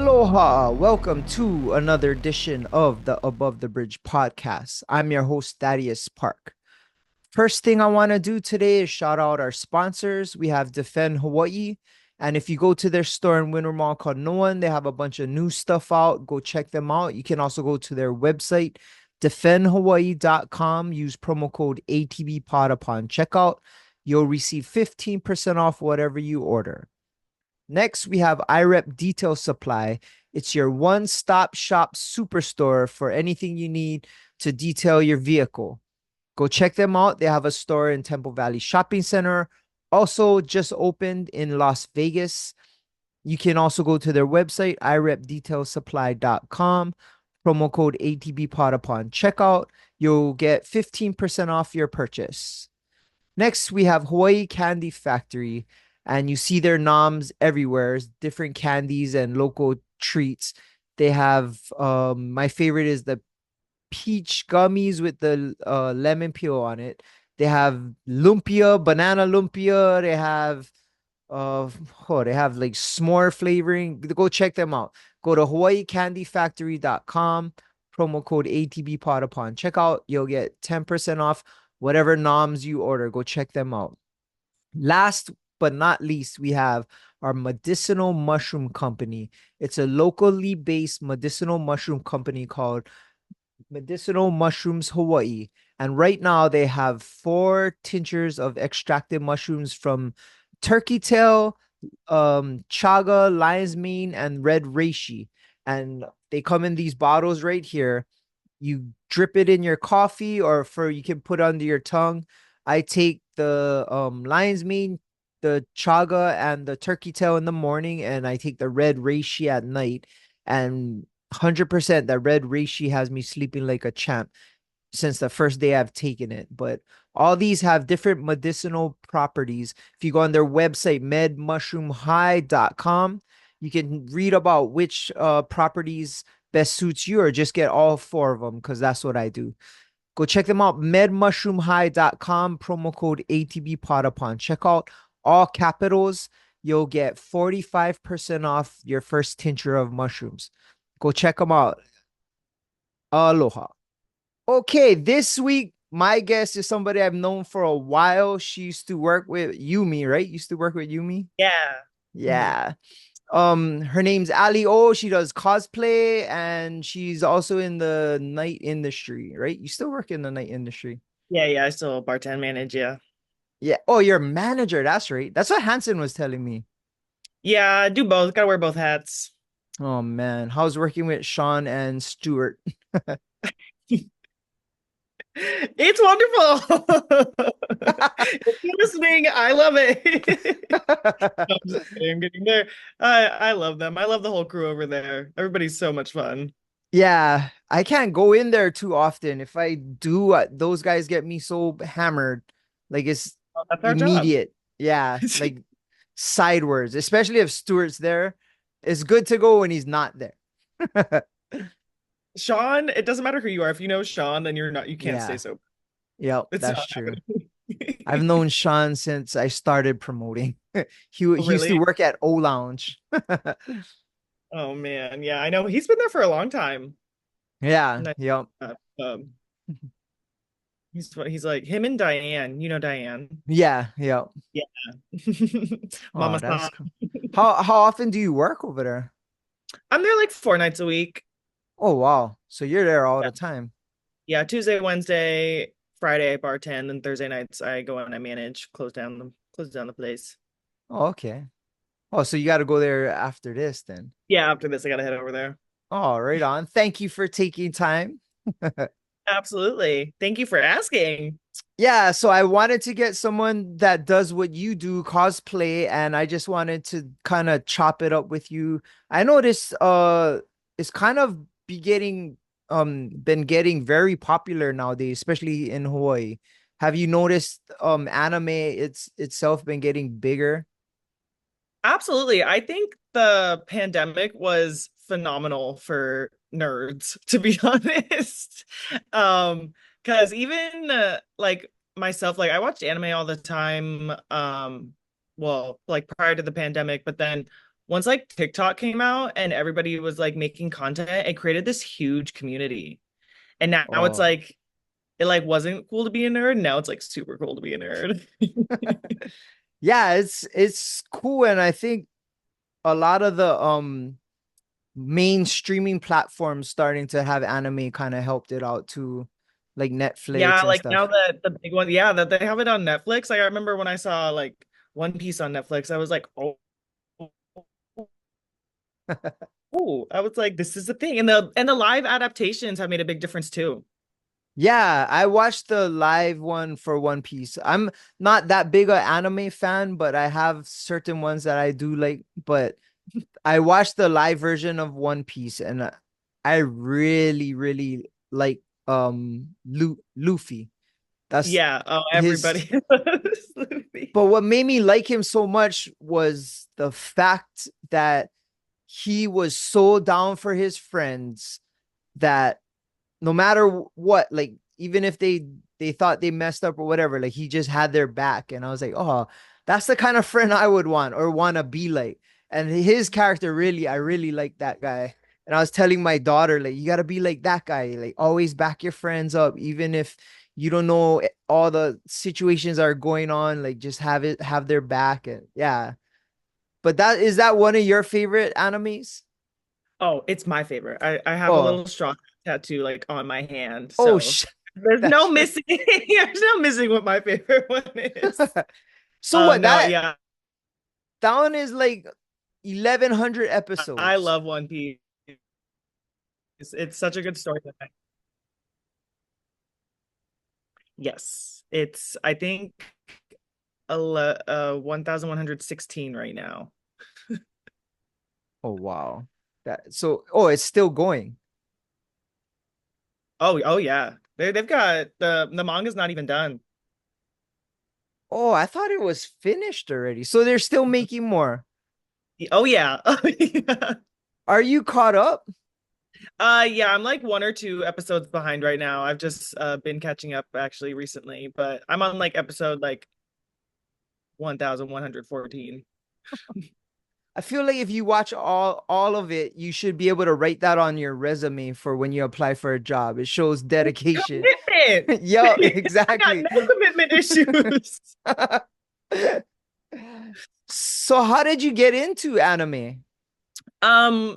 Aloha! Welcome to another edition of the Above the Bridge podcast. I'm your host, Thaddeus Park. First thing I want to do today is shout out our sponsors. We have Defend Hawaii. And if you go to their store in Winter Mall called No One, they have a bunch of new stuff out. Go check them out. You can also go to their website, defendhawaii.com. Use promo code ATBPOD upon checkout. You'll receive 15% off whatever you order. Next, we have IREP Detail Supply. It's your one-stop shop superstore for anything you need to detail your vehicle. Go check them out. They have a store in Temple Valley Shopping Center, also just opened in Las Vegas. You can also go to their website, irepdetailsupply.com. Promo code ATBPOD upon checkout. You'll get 15% off your purchase. Next, we have Hawaii Candy Factory, and you see their noms everywhere, different candies and local treats. They have my favorite is the peach gummies with the lemon peel on it. They have lumpia, banana lumpia. They have like s'more flavoring. Go check them out. Go to hawaiicandyfactory.com. Promo code ATBPOD upon checkout. You'll get 10% off whatever noms you order. Go check them out. Last but not least, we have our medicinal mushroom company. It's a locally based medicinal mushroom company called Medicinal Mushrooms Hawaii. And right now they have 4 tinctures of extracted mushrooms from turkey tail, chaga, lion's mane, and red reishi. And they come in these bottles right here. You drip it in your coffee, or for you can put under your tongue. I take the lion's mane, the chaga, and the turkey tail in the morning, and I take the red reishi at night. And 100% that red reishi has me sleeping like a champ since the first day I've taken it. But all these have different medicinal properties. If you go on their website, medmushroomhigh.com, you can read about which properties best suits you, or just get all 4 of them, because that's what I do. Go check them out, medmushroomhigh.com, promo code ATBPOD upon checkout, all capitals. You'll get 45% off your first tincture of mushrooms. Go check them out. Aloha. Okay, this week, my guest is somebody I've known for a while. She used to work with Yumi, right? Used to work with Yumi? Yeah. Mhm. Yeah. Her name's ALLI. She does cosplay, and she's also in the night industry, right? You still work in the night industry. Yeah, I still bartend manage, yeah. Yeah. Oh, you're a manager. That's right. That's what Hanson was telling me. Yeah, I do both. Gotta wear both hats. Oh man, how's working with Sean and Stuart? It's wonderful. If you're listening, I love it. No, I'm just kidding. I'm getting there. I love them. I love the whole crew over there. Everybody's so much fun. Yeah, I can't go in there too often. If I do, those guys get me so hammered. Like it's Well, that's our job. immediate. Yeah, like sideways, especially if Stuart's there. It's good to go when he's not there. Sean, it doesn't matter who you are. If you know Sean, then you can't stay Yeah, sober. yep, It's that's not true. happening. I've known Sean since I started promoting. He Oh, he used to really? work at O Lounge. Oh man, yeah, I know. He's been there for a long time. Yeah, And yep. he's like him and Diane. You know Diane. Yeah, yep. Yeah. Oh, Mama that's San. cool. How often do you work over there? I'm there like 4 nights a week. Oh wow. So you're there all Yeah. the time. Yeah, Tuesday, Wednesday, Friday I bartend, and Thursday nights I go out and I manage, close down the place. Oh, okay. Oh, so you got to go there after this then. Yeah, after this I gotta head over there. Oh, right on. Thank you for taking time. Absolutely. Thank you for asking. Yeah, so I wanted to get someone that does what you do, cosplay, and I just wanted to kind of chop it up with you. I noticed it's kind of been getting very popular nowadays, especially in Hawaii. Have you noticed anime itself been getting bigger? Absolutely. I think the pandemic was phenomenal for nerds, to be honest. Because even like myself, like I watched anime all the time, well, like prior to the pandemic, but then once like TikTok came out and everybody was like making content, it created this huge community. And now it's Oh. like it like wasn't cool to be a nerd. Now it's like super cool to be a nerd. Yeah, it's cool, and I think a lot of the main streaming platforms starting to have anime kind of helped it out too, like Yeah, Netflix and like now stuff. that the big one, yeah, that they have it on Netflix. Like I remember when I saw like One Piece on Netflix, I was like, oh, I was like, this is the thing. And the live adaptations have made a big difference too. Yeah, I watched the live one for One Piece. I'm not that big a anime fan, but I have certain ones that I do like. But I watched the live version of One Piece, and I really, really like Luffy. That's Yeah. Oh, his. everybody loves Luffy. But what made me like him so much was the fact that he was so down for his friends that no matter what, like even if they thought they messed up or whatever, like he just had their back. And I was like, oh, that's the kind of friend I would want or want to be like. And his character really, I really like that guy. And I was telling my daughter, like, you got to be like that guy, like always back your friends up, even if you don't know all the situations are going on, like just have their back. And yeah. But that is that one of your favorite animes? Oh, it's my favorite. I have a Oh, little straw tattoo like on my hand. oh, So there's no that's right. missing. There's no missing what my favorite one is. So what No, that yeah. that one is like 1100 I episodes. love One Piece. It's such a good story. Yes. It's I think 1116 right now. Oh wow. That so oh it's still going. Oh yeah. They've got the manga's not even done. Oh, I thought it was finished already. So they're still making more. Oh yeah. Oh yeah. Are you caught up? Yeah, I'm like one or two episodes behind right now. I've just been catching up actually recently, but I'm on like episode like 1114. I feel like if you watch all of it, you should be able to write that on your resume for when you apply for a job. It shows dedication. Commitment. Yo, I got exactly. no commitment issues. So how did you get into anime?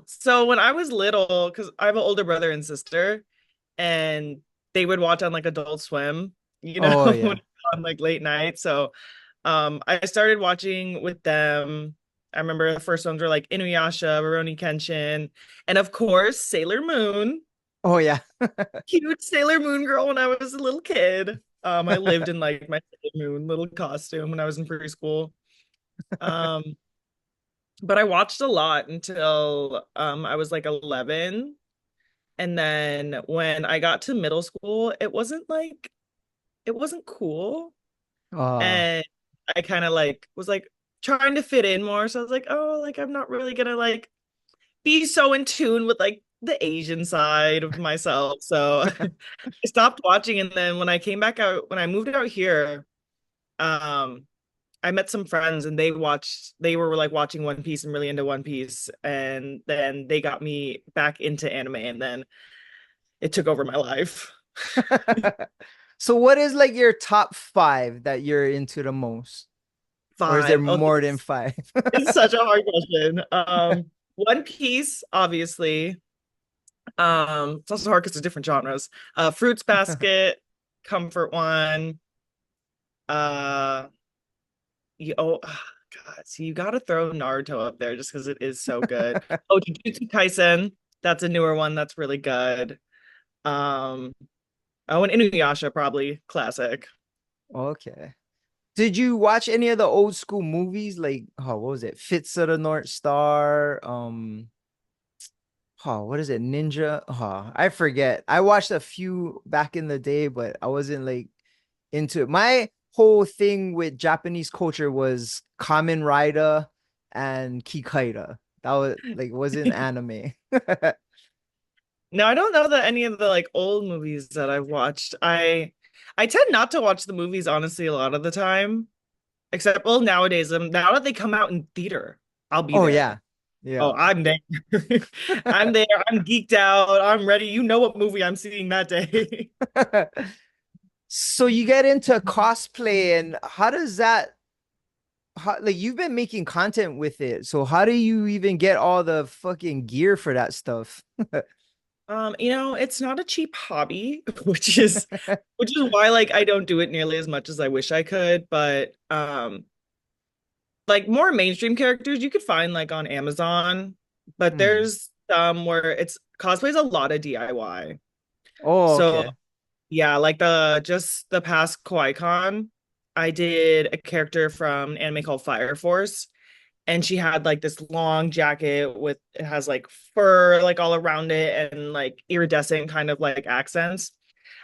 So when I was little, because I have an older brother and sister, and they would watch on like Adult Swim, Oh when yeah. on like late night. So I started watching with them. I remember the first ones were like Inuyasha, Rurouni Kenshin, and of course Sailor Moon. Oh yeah. Huge Sailor Moon girl when I was a little kid. I lived in like my Sailor Moon little costume when I was in preschool. Um, but I watched a lot until I was like 11. And then when I got to middle school, it wasn't cool. Uh And I kind of like was like trying to fit in more. So I was like, oh, like I'm not really gonna like be so in tune with like the Asian side of myself. So I stopped watching. And then when I came back out, when I moved out here, um, I met some friends and they were like watching One Piece and really into One Piece. And then they got me back into anime and then it took over my life. So what is like your top five that you're into the most? Or is there Five. Oh, more than five? it's such a hard question. One Piece, obviously. It's also hard because it's different genres. Fruits Basket, Comfort One. Uh, God, see, you got to throw Naruto up there just because it is so good. Oh, Jujutsu Kaisen, that's a newer one that's really good. Um, oh, and Inuyasha, probably classic. Okay. Did you watch any of the old school movies like oh what was it? Fits of the North Star? Oh, what is it? Ninja? Oh, I forget. I watched a few back in the day, but I wasn't like into it. My whole thing with Japanese culture was Kamen Rider and Kikaida. That was like wasn't anime. Now, I don't know that any of the like old movies that I've watched. I tend not to watch the movies honestly a lot of the time. Except well nowadays, now that they come out in theater, I'll be Oh yeah. there. Oh, Yeah. I'm there. I'm there. I'm geeked out. I'm ready. You know what movie I'm seeing that day. So you get into cosplay, and how does that like you've been making content with it. So how do you even get all the fucking gear for that stuff? It's not a cheap hobby, which is why like I don't do it nearly as much as I wish I could, but like more mainstream characters you could find like on Amazon, but Hmm. there's some where it's cosplay's a lot of DIY. Oh, So okay. yeah, like the past KawaiiCon, I did a character from an anime called Fire Force, and she had like this long jacket with it has like fur like all around it and like iridescent kind of like accents.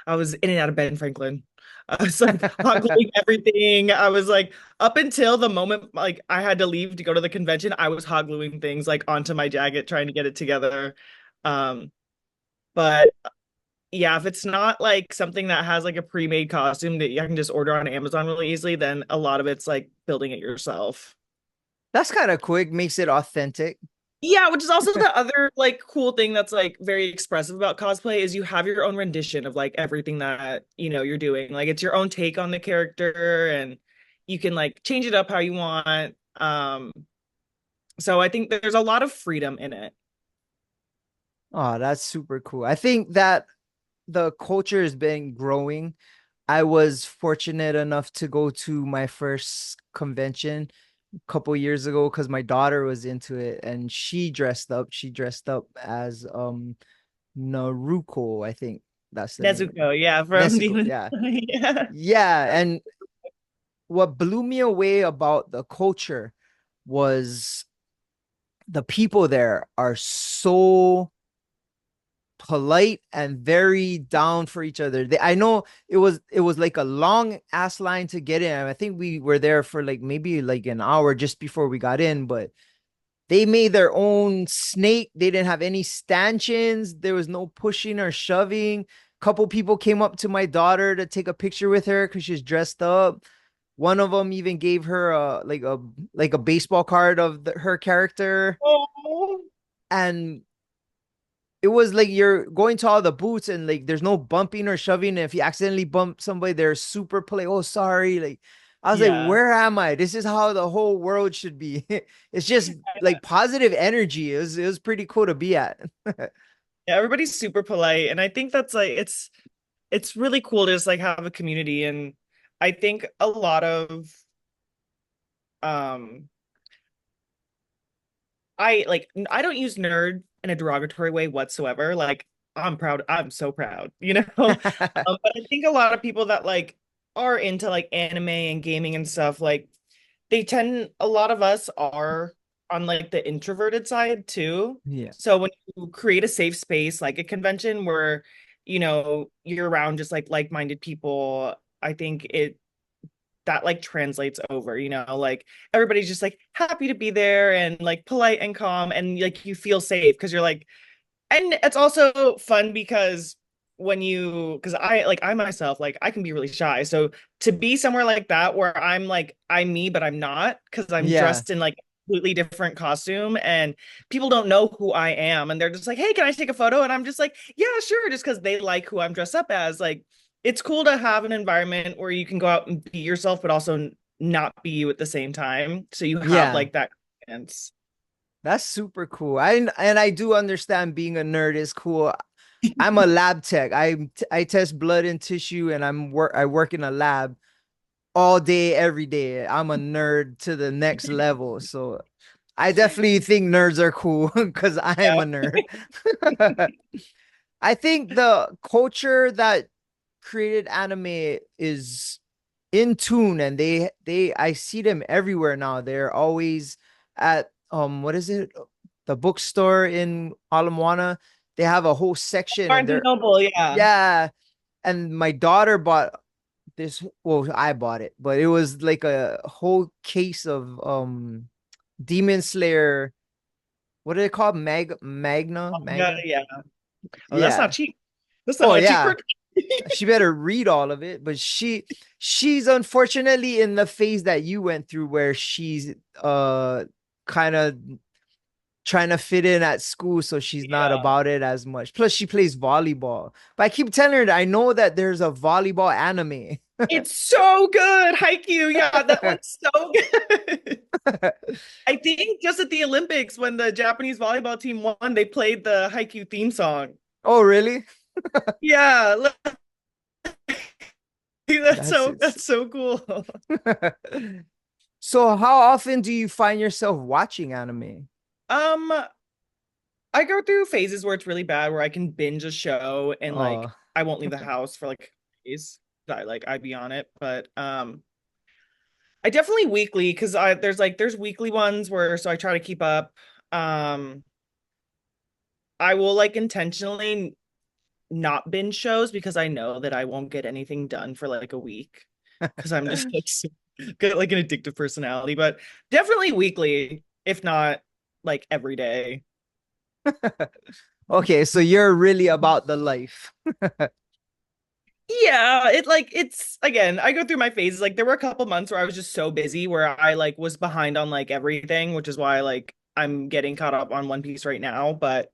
I was in and out of Ben Franklin. I was like hot gluing everything. I was like up until the moment like I had to leave to go to the convention, I was hot gluing things like onto my jacket trying to get it together. Um, but yeah, if it's not like something that has like a pre-made costume that you can just order on Amazon really easily, then a lot of it's like building it yourself. That's kind of quick, makes it authentic. Yeah, which is also the other like cool thing that's like very expressive about cosplay is you have your own rendition of like everything that, you're doing. Like it's your own take on the character and you can like change it up how you want. So I think there's a lot of freedom in it. Oh, that's super cool. I think that the culture has been growing. I was fortunate enough to go to my first convention a couple years ago because my daughter was into it and she dressed up. She dressed up as Naruto, I think that's the name. Nezuko, yeah, from Nezuko, Demon. yeah. Yeah. Yeah, and what blew me away about the culture was the people there are so polite and very down for each other. I know it was like a long ass line to get in. I think we were there for like maybe like an hour just before we got in, but they made their own snake. They didn't have any stanchions. There was no pushing or shoving. Couple people came up to my daughter to take a picture with her because she's dressed up. One of them even gave her a baseball card of her character, Oh, and it was like you're going to all the booths and like there's no bumping or shoving. If you accidentally bump somebody, they're super polite. Oh, sorry. Like I was like, yeah. where am I? This is how the whole world should be. It's just like positive energy. It was pretty cool to be at. Yeah, everybody's super polite, and I think that's like it's really cool to just like have a community, and I think a lot of um I don't use nerd in a derogatory way whatsoever. Like I'm proud, I'm so proud, you know. But I think a lot of people that like are into like anime and gaming and stuff, like a lot of us are on like the introverted side too. Yeah. So when you create a safe space like a convention where, you're around just like-minded people, I think that like translates over, like everybody's just like happy to be there and like polite and calm and like you feel safe because you're like, and it's also fun because because I myself like I can be really shy, so to be somewhere like that where I'm like I'm me but I'm not because I'm Yeah. dressed in like completely different costume and people don't know who I am and they're just like, hey, can I take a photo? And I'm just like, yeah, sure, just because they like who I'm dressed up as. Like it's cool to have an environment where you can go out and be yourself but also not be you at the same time, so you have Yeah. like that confidence. That's super cool. I do understand being a nerd is cool. I'm a lab tech. I test blood and tissue and I work in a lab all day, every day. I'm a nerd to the next level. So I definitely think nerds are cool because I am Yeah. a nerd. I think the culture that created anime is in tune and they I see them everywhere now. They're always at what is it? The bookstore in Alamwana. They have a whole section and Barnes and they're Noble, yeah. yeah. And my daughter bought this, well, I bought it, but it was like a whole case of Demon Slayer. What are they called? Magna? Yeah, Maga? yeah. Oh, that's not Yeah. cheap. That's Oh not a cheap yeah. word. She better read all of it, but she's unfortunately in the phase that you went through where she's kind of trying to fit in at school, so she's not Yeah. about it as much. Plus, she plays volleyball. But I keep telling her that I know that there's a volleyball anime. It's so good. Haikyuu. Yeah, that one's so good. I think just at the Olympics when the Japanese volleyball team won, they played the Haikyuu theme song. Oh, really? Yeah, that's That's so it. that's so cool. So, how often do you find yourself watching anime? Um, I go through phases where it's really bad, where I can binge a show and like Oh, I won't leave the house for like days. I'd be on it, but I definitely weekly because I there's weekly ones where so I try to keep up. Um, I will like intentionally not binge shows because I know that I won't get anything done for like a week because I'm just like got like an addictive personality, but definitely weekly, if not like every day. okay. So you're really about the life. Yeah, it's again, I go through my phases. Like there were a couple months where I was just so busy where I like was behind on like everything, which is why like I'm getting caught up on One Piece right now, but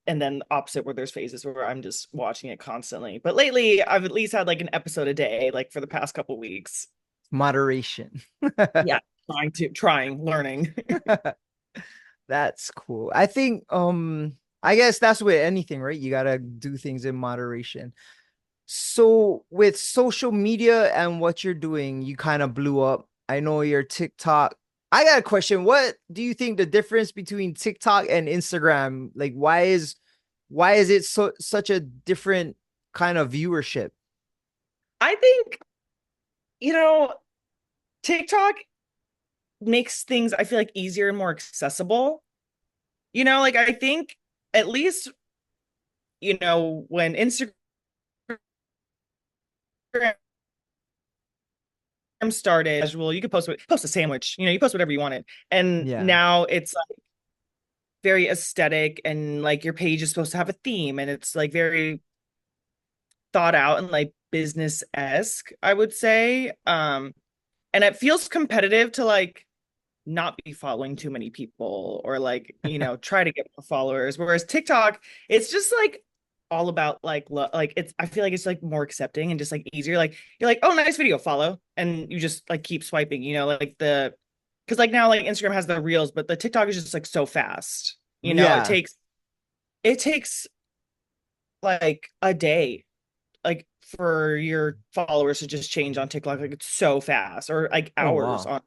and then opposite where there's phases where I'm just watching it constantly. But lately I've at least had like an episode a day like for the past couple weeks. Moderation. Yeah, trying, learning. That's cool. I think I guess that's with anything, right? You gotta do things in moderation. So with social media and what you're doing, you kind of blew up. I know your TikTok. I got a question. What do you think the difference between TikTok and Instagram? Like why is it such a different kind of viewership? I think, you know, TikTok makes things I feel like easier and more accessible. Like I think at least, when Instagram started casual, you could post a sandwich, you post whatever you wanted. And Yeah. now it's like very aesthetic and like your page is supposed to have a theme and it's like very thought out and like business-esque, I would say. And it feels competitive to like not be following too many people or like, try to get more followers. Whereas TikTok, it's just like all about like it's I feel like it's like more accepting and just like easier. Like you're like, oh, nice video, follow. And you just like keep swiping, like because like now like Instagram has the reels, but the TikTok is just like so fast. It Yeah. takes like a day like for your followers to just change on TikTok. Like it's so fast, or like Oh hours wow. on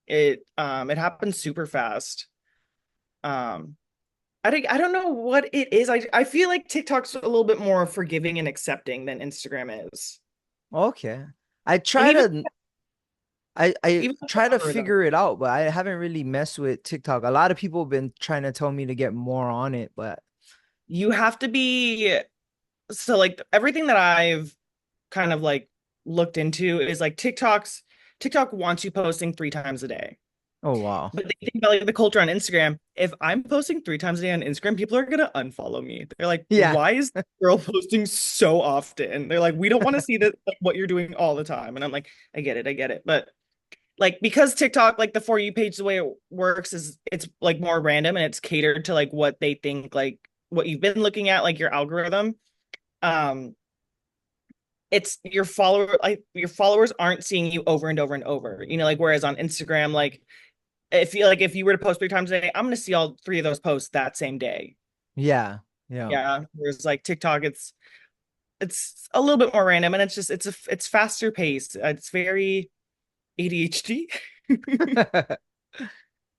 it happens super fast. Um I don't know what it is. I feel like TikTok's a little bit more forgiving and accepting than Instagram is. Okay. I And try to I even the try to algorithm. figure it out, but I haven't really messed with TikTok. A lot of people have been trying to tell me to get more on it, but You have to be so like everything that I've kind of like looked into is like TikTok wants you posting 3 times a day. oh wow. But they think about like the culture on Instagram. If I'm posting 3 times a day on Instagram, people are gonna unfollow me. They're like, Yeah. "Why is this girl posting so often?" They're like, "We don't want to see that like, what you're doing all the time." And I'm like, I get it." But like because TikTok, like the For You page, the way it works is it's like more random and it's catered to like what they think, like what you've been looking at, like your algorithm. Um, it's your followers aren't seeing you over and over and over. Like whereas on Instagram, like if you were to post 3 times a day, I'm gonna see all 3 of those posts that same day. Yeah. Yeah. Yeah. Whereas like TikTok, it's a little bit more random and it's faster paced. It's very ADHD.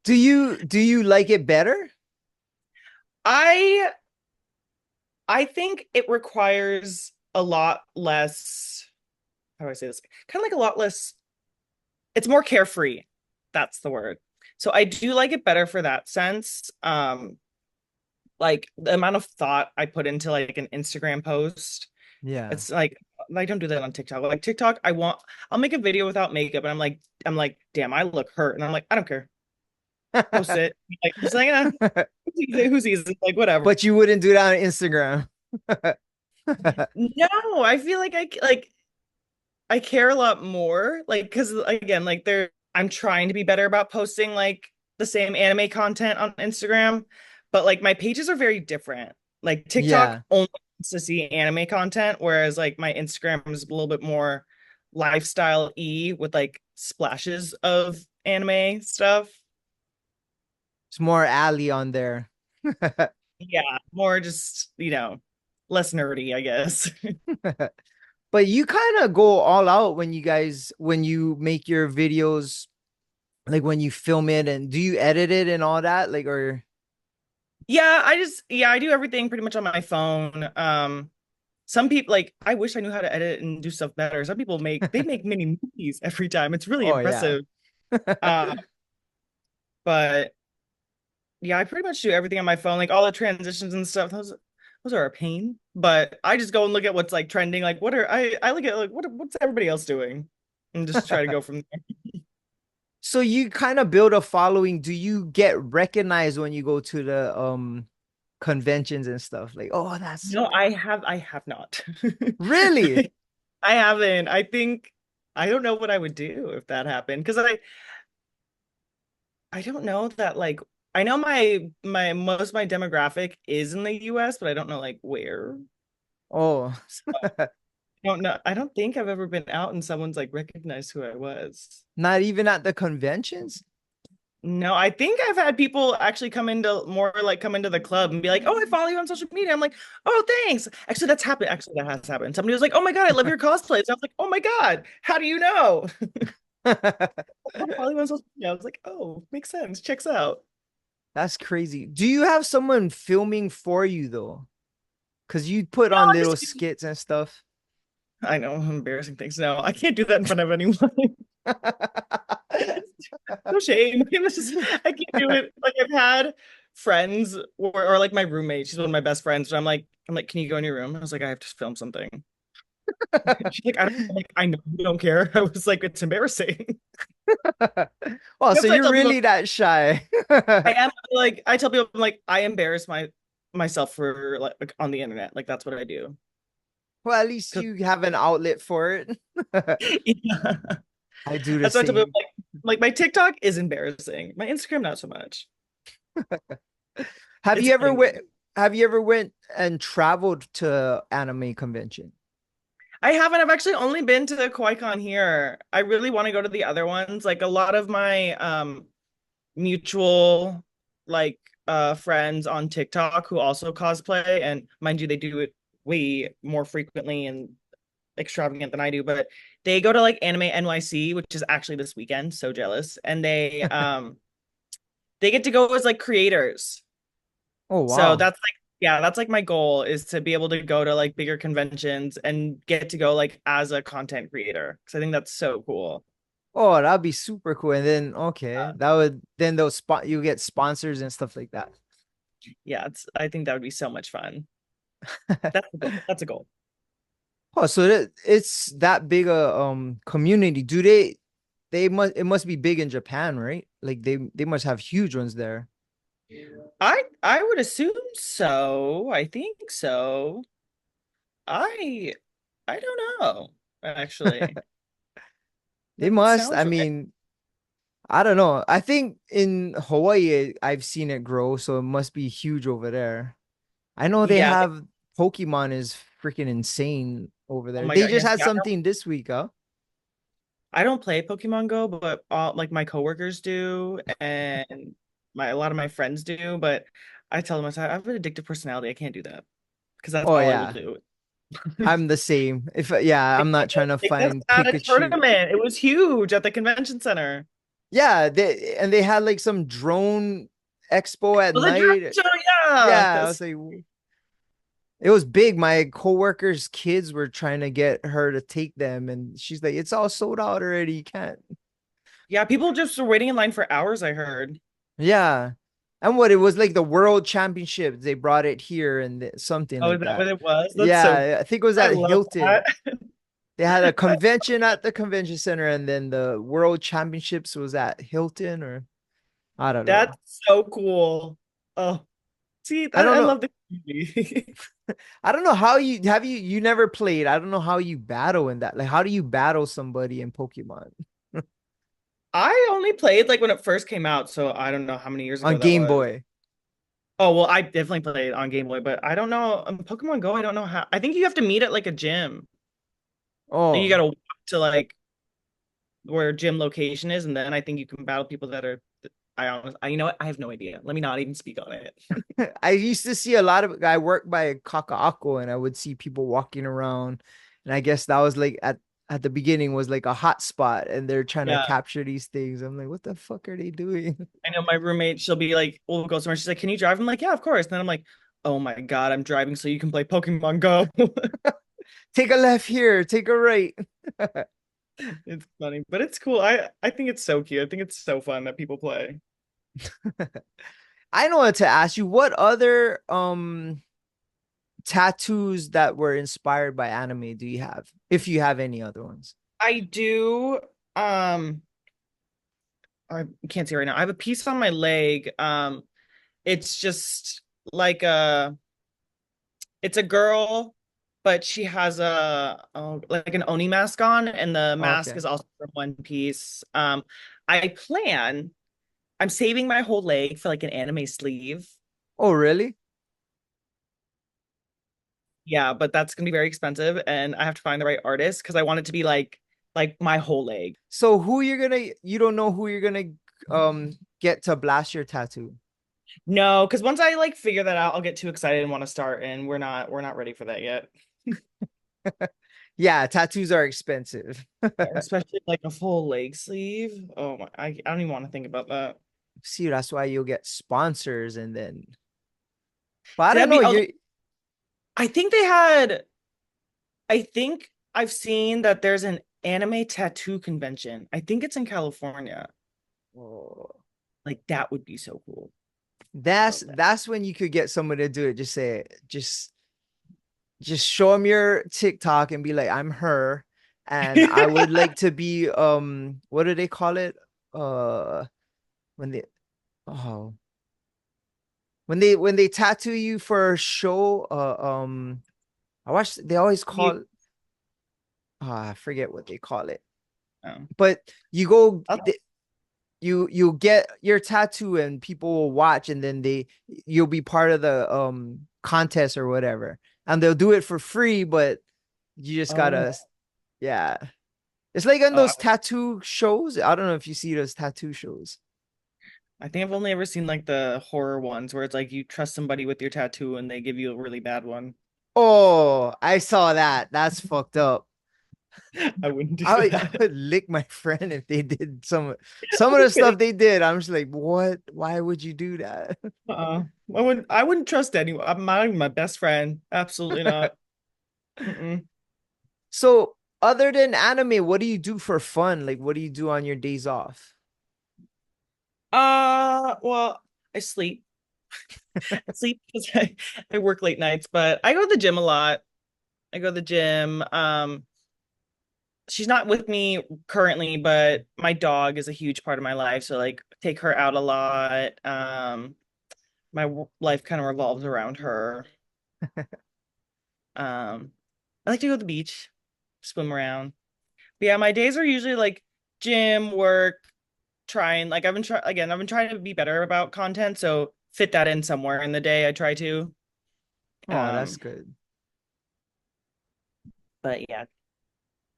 Do you like it better? I I think it requires a lot less, how do I say this? Kind of like a lot less, it's more carefree. That's the word. So I do like it better for that sense. Like the amount of thought I put into like an Instagram post. Yeah. It's like I don't do that on TikTok. Like TikTok, I'll make a video without makeup and I'm like, damn, I look hurt. And I'm like, I don't care. Post it. Like just like who sees it? Like whatever. But you wouldn't do that on Instagram. No, I feel like I care a lot more. Like, because again, like I'm trying to be better about posting like the same anime content on Instagram, but like my pages are very different. Like TikTok Yeah. only wants to see anime content, whereas like my Instagram is a little bit more lifestyle-y with like splashes of anime stuff. It's more alley on there. Yeah, more just, less nerdy, I guess. But you kind of go all out when when you make your videos, like when you film it, and do you edit it and all that? Like, or Yeah, I do everything pretty much on my phone. Some people like I wish I knew how to edit and do stuff better. Some people make mini movies every time. It's really oh yeah. impressive. Uh, but yeah, I pretty much do everything on my phone, like all the transitions and stuff. Those are a pain. But I just go and look at what's like trending. Like I look at like what's everybody else doing, and just try to go from there. So you kind of build a following. Do you get recognized when you go to the conventions and stuff? Like, oh, that's No, I have not. really. I haven't. I think I don't know what I would do if that happened because I don't know that like I know my most of my demographic is in the US, but I don't know like where. Oh, I don't know. I don't think I've ever been out and someone's like recognized who I was. not even at the conventions? No, I think I've had people actually come into the club and be like, "Oh, I follow you on social media." I'm like, "Oh, thanks." Actually, that's happened. Actually, that has happened. Somebody was like, "Oh my God, I love your cosplays." I was like, "Oh my God, how do you know?" I follow you on social media. I was like, "Oh, makes sense. Checks out." That's crazy. Do you have someone filming for you though? Because you put No, on I little just skits and stuff. I know, embarrassing things. No, I can't do that in front of anyone. No shame. It's just, I can't do it. Like I've had friends or like my roommate, she's one of my best friends, but I'm like, can you go in your room? I was like, I have to film something. She's like, I don't I'm like, I know you don't care. I was like, it's embarrassing. Oh, so That's what I you're tell people. really that shy. I am like I tell people I'm like I embarrass myself for like on the internet. Like that's what I do. Well, at least 'Cause- you have an outlet for it. yeah. I do the That's what I tell people same. like my TikTok is embarrassing. My Instagram not so much. Have It's you ever went funny. have you ever went and traveled to anime convention? I haven't. I've actually only been to the Koi-Con here. I really want to go to the other ones. Like a lot of my mutual like friends on TikTok who also cosplay, and mind you, they do it way more frequently and extravagant than I do, but they go to like Anime NYC, which is actually this weekend. So jealous. And they get to go as like creators. Oh So wow. that's like, yeah, that's like my goal is to be able to go to like bigger conventions and get to go like as a content creator. Cause I think that's so cool. Oh, that'd be super cool. And then okay, Uh, that would then those spot you get sponsors and stuff like that. yeah, I think that would be so much fun. That's a goal. That's a goal. Oh, so it's that big a community. Do they must it must be big in Japan, right? Like they must have huge ones there. I would assume so. I think so. I I don't know, actually. They That must. I sounds right. mean, I don't know. I think in Hawaii I've seen it grow, so it must be huge over there. I know they Yeah. have Pokemon is freaking insane over Oh there. my They God. just Yes. had Yeah. something this week, huh? I don't play Pokemon Go, but like my coworkers do, and my a lot of my friends do. But I tell them I have an addictive personality. I can't do that because that's Oh all I will yeah. do. I'm the same. If yeah, I'm not trying to They just find had a Pikachu. tournament. It was huge at the convention center. Yeah, they had like some drone expo at Oh, the drone night. show, yeah. Yeah, I was like, it was big. My coworkers' kids were trying to get her to take them, and she's like, "It's all sold out already. You can't." Yeah, people just were waiting in line for hours, I heard. Yeah, and what it was like the World Championships. They brought it here and something Oh, like is that that. what it was? That's so Yeah, I think it was I at love Hilton. that. They had a convention at the convention center, and then the World Championships was at Hilton, or I don't know. That's so cool. Oh, see, I don't I know. love the community. I don't know how you never played. I don't know how you battle in that. Like, how do you battle somebody in Pokemon? I only played like when it first came out, so I don't know how many years On ago that Game was. Boy. Oh, well, I definitely played on Game Boy, but I don't know. Pokemon Go, I don't know how. I think you have to meet at like a gym. Like you Oh, gotta walk to like where gym location is, and then I think you can battle people that are. You know what? I have no idea. Let me not even speak on it. I used to see a lot of I worked by Kakaako and I would see people walking around, and I guess that was like at the beginning was like a hot spot, and they're trying to Yeah, capture these things. I'm like, what the fuck are they doing? I know my roommate. She'll be like, we'll go somewhere. She's like, "Can you drive?" I'm like, "Yeah, of course." And then I'm like, "Oh my God, I'm driving so you can play Pokemon Go." Take a left here, take a right. It's funny, but it's cool. I think it's so cute. I think it's so fun that people play. I know what to ask you. What other tattoos that were inspired by anime do you have? If you have any other ones. I do. Um, I can't see right now. I have a piece on my leg. It's just like it's a girl, but she has like an Oni mask on, and the mask Okay. is also from One Piece. I plan. I'm saving my whole leg for like an anime sleeve. Oh, really? Yeah, but that's gonna be very expensive, and I have to find the right artist because I want it to be like my whole leg. So who you're gonna you don't know who you're gonna get to blast your tattoo. No, because once I like figure that out, I'll get too excited and want to start, and we're not ready for that yet. Yeah, tattoos are expensive. Especially like a full leg sleeve. Oh my, I don't even want to think about that. See, that's why you'll get sponsors and then but I See, don't that'd know, be. Also, you I think they had. I think I've seen that there's an anime tattoo convention. I think it's in California. oh, Like that would be so cool. I that's love that. that's when you could get someone to do it. Just say it. Just show them your TikTok and be like, I'm her, and I would like to be what do they call it? Uh when they oh when they tattoo you for a show, I watch they always You, call I forget what they call it. oh. But you go I'll- you get your tattoo and people will watch and then you'll be part of the contest or whatever. And they'll do it for free, but you just oh, gotta yeah. It's like on oh, those tattoo shows. I don't know if you see those tattoo shows. I think I've only ever seen like the horror ones where it's like you trust somebody with your tattoo and they give you a really bad one. Oh, I saw that. That's fucked up. I wouldn't do I that. would lick my friend if they did some of the stuff they did. I'm just like, what? Why would you do that? I wouldn't trust anyone. I'm not even my best friend. Absolutely not. Mm-mm. So, other than anime, what do you do for fun? Like, what do you do on your days off? Well, I sleep. I sleep because I work late nights, but I go to the gym a lot. I go to the gym. She's not with me currently, but my dog is a huge part of my life. So like take her out a lot. My life kind of revolves around her. Um, I like to go to the beach, swim around. But yeah, my days are usually like gym, work, trying like I've been trying to be better about content, so fit that in somewhere in the day. I try to. Oh, that's Um, good. but yeah,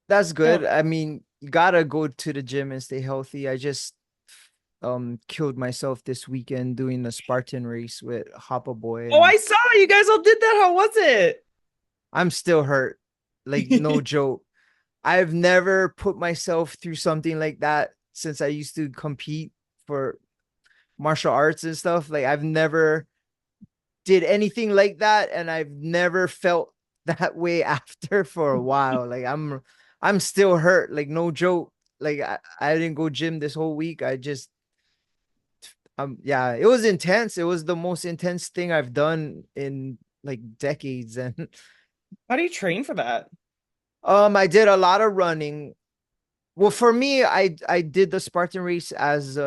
That's no. good. I mean, you gotta go to the gym and stay healthy. I just killed myself this weekend doing the Spartan race with Hoppa Boy, Oh, and I saw you guys all did that. How was it? I'm still hurt. Like, no joke. I've never put myself through something like that since I used to compete for martial arts and stuff. Like, I've never did anything like that, and I've never felt that way after for a while. Like, I'm still hurt. Like, no joke. Like, I didn't go gym this whole week. I just yeah, it was intense. It was the most intense thing I've done in like decades. And How do you train for that? I did a lot of running. Well, for me, I did the Spartan race as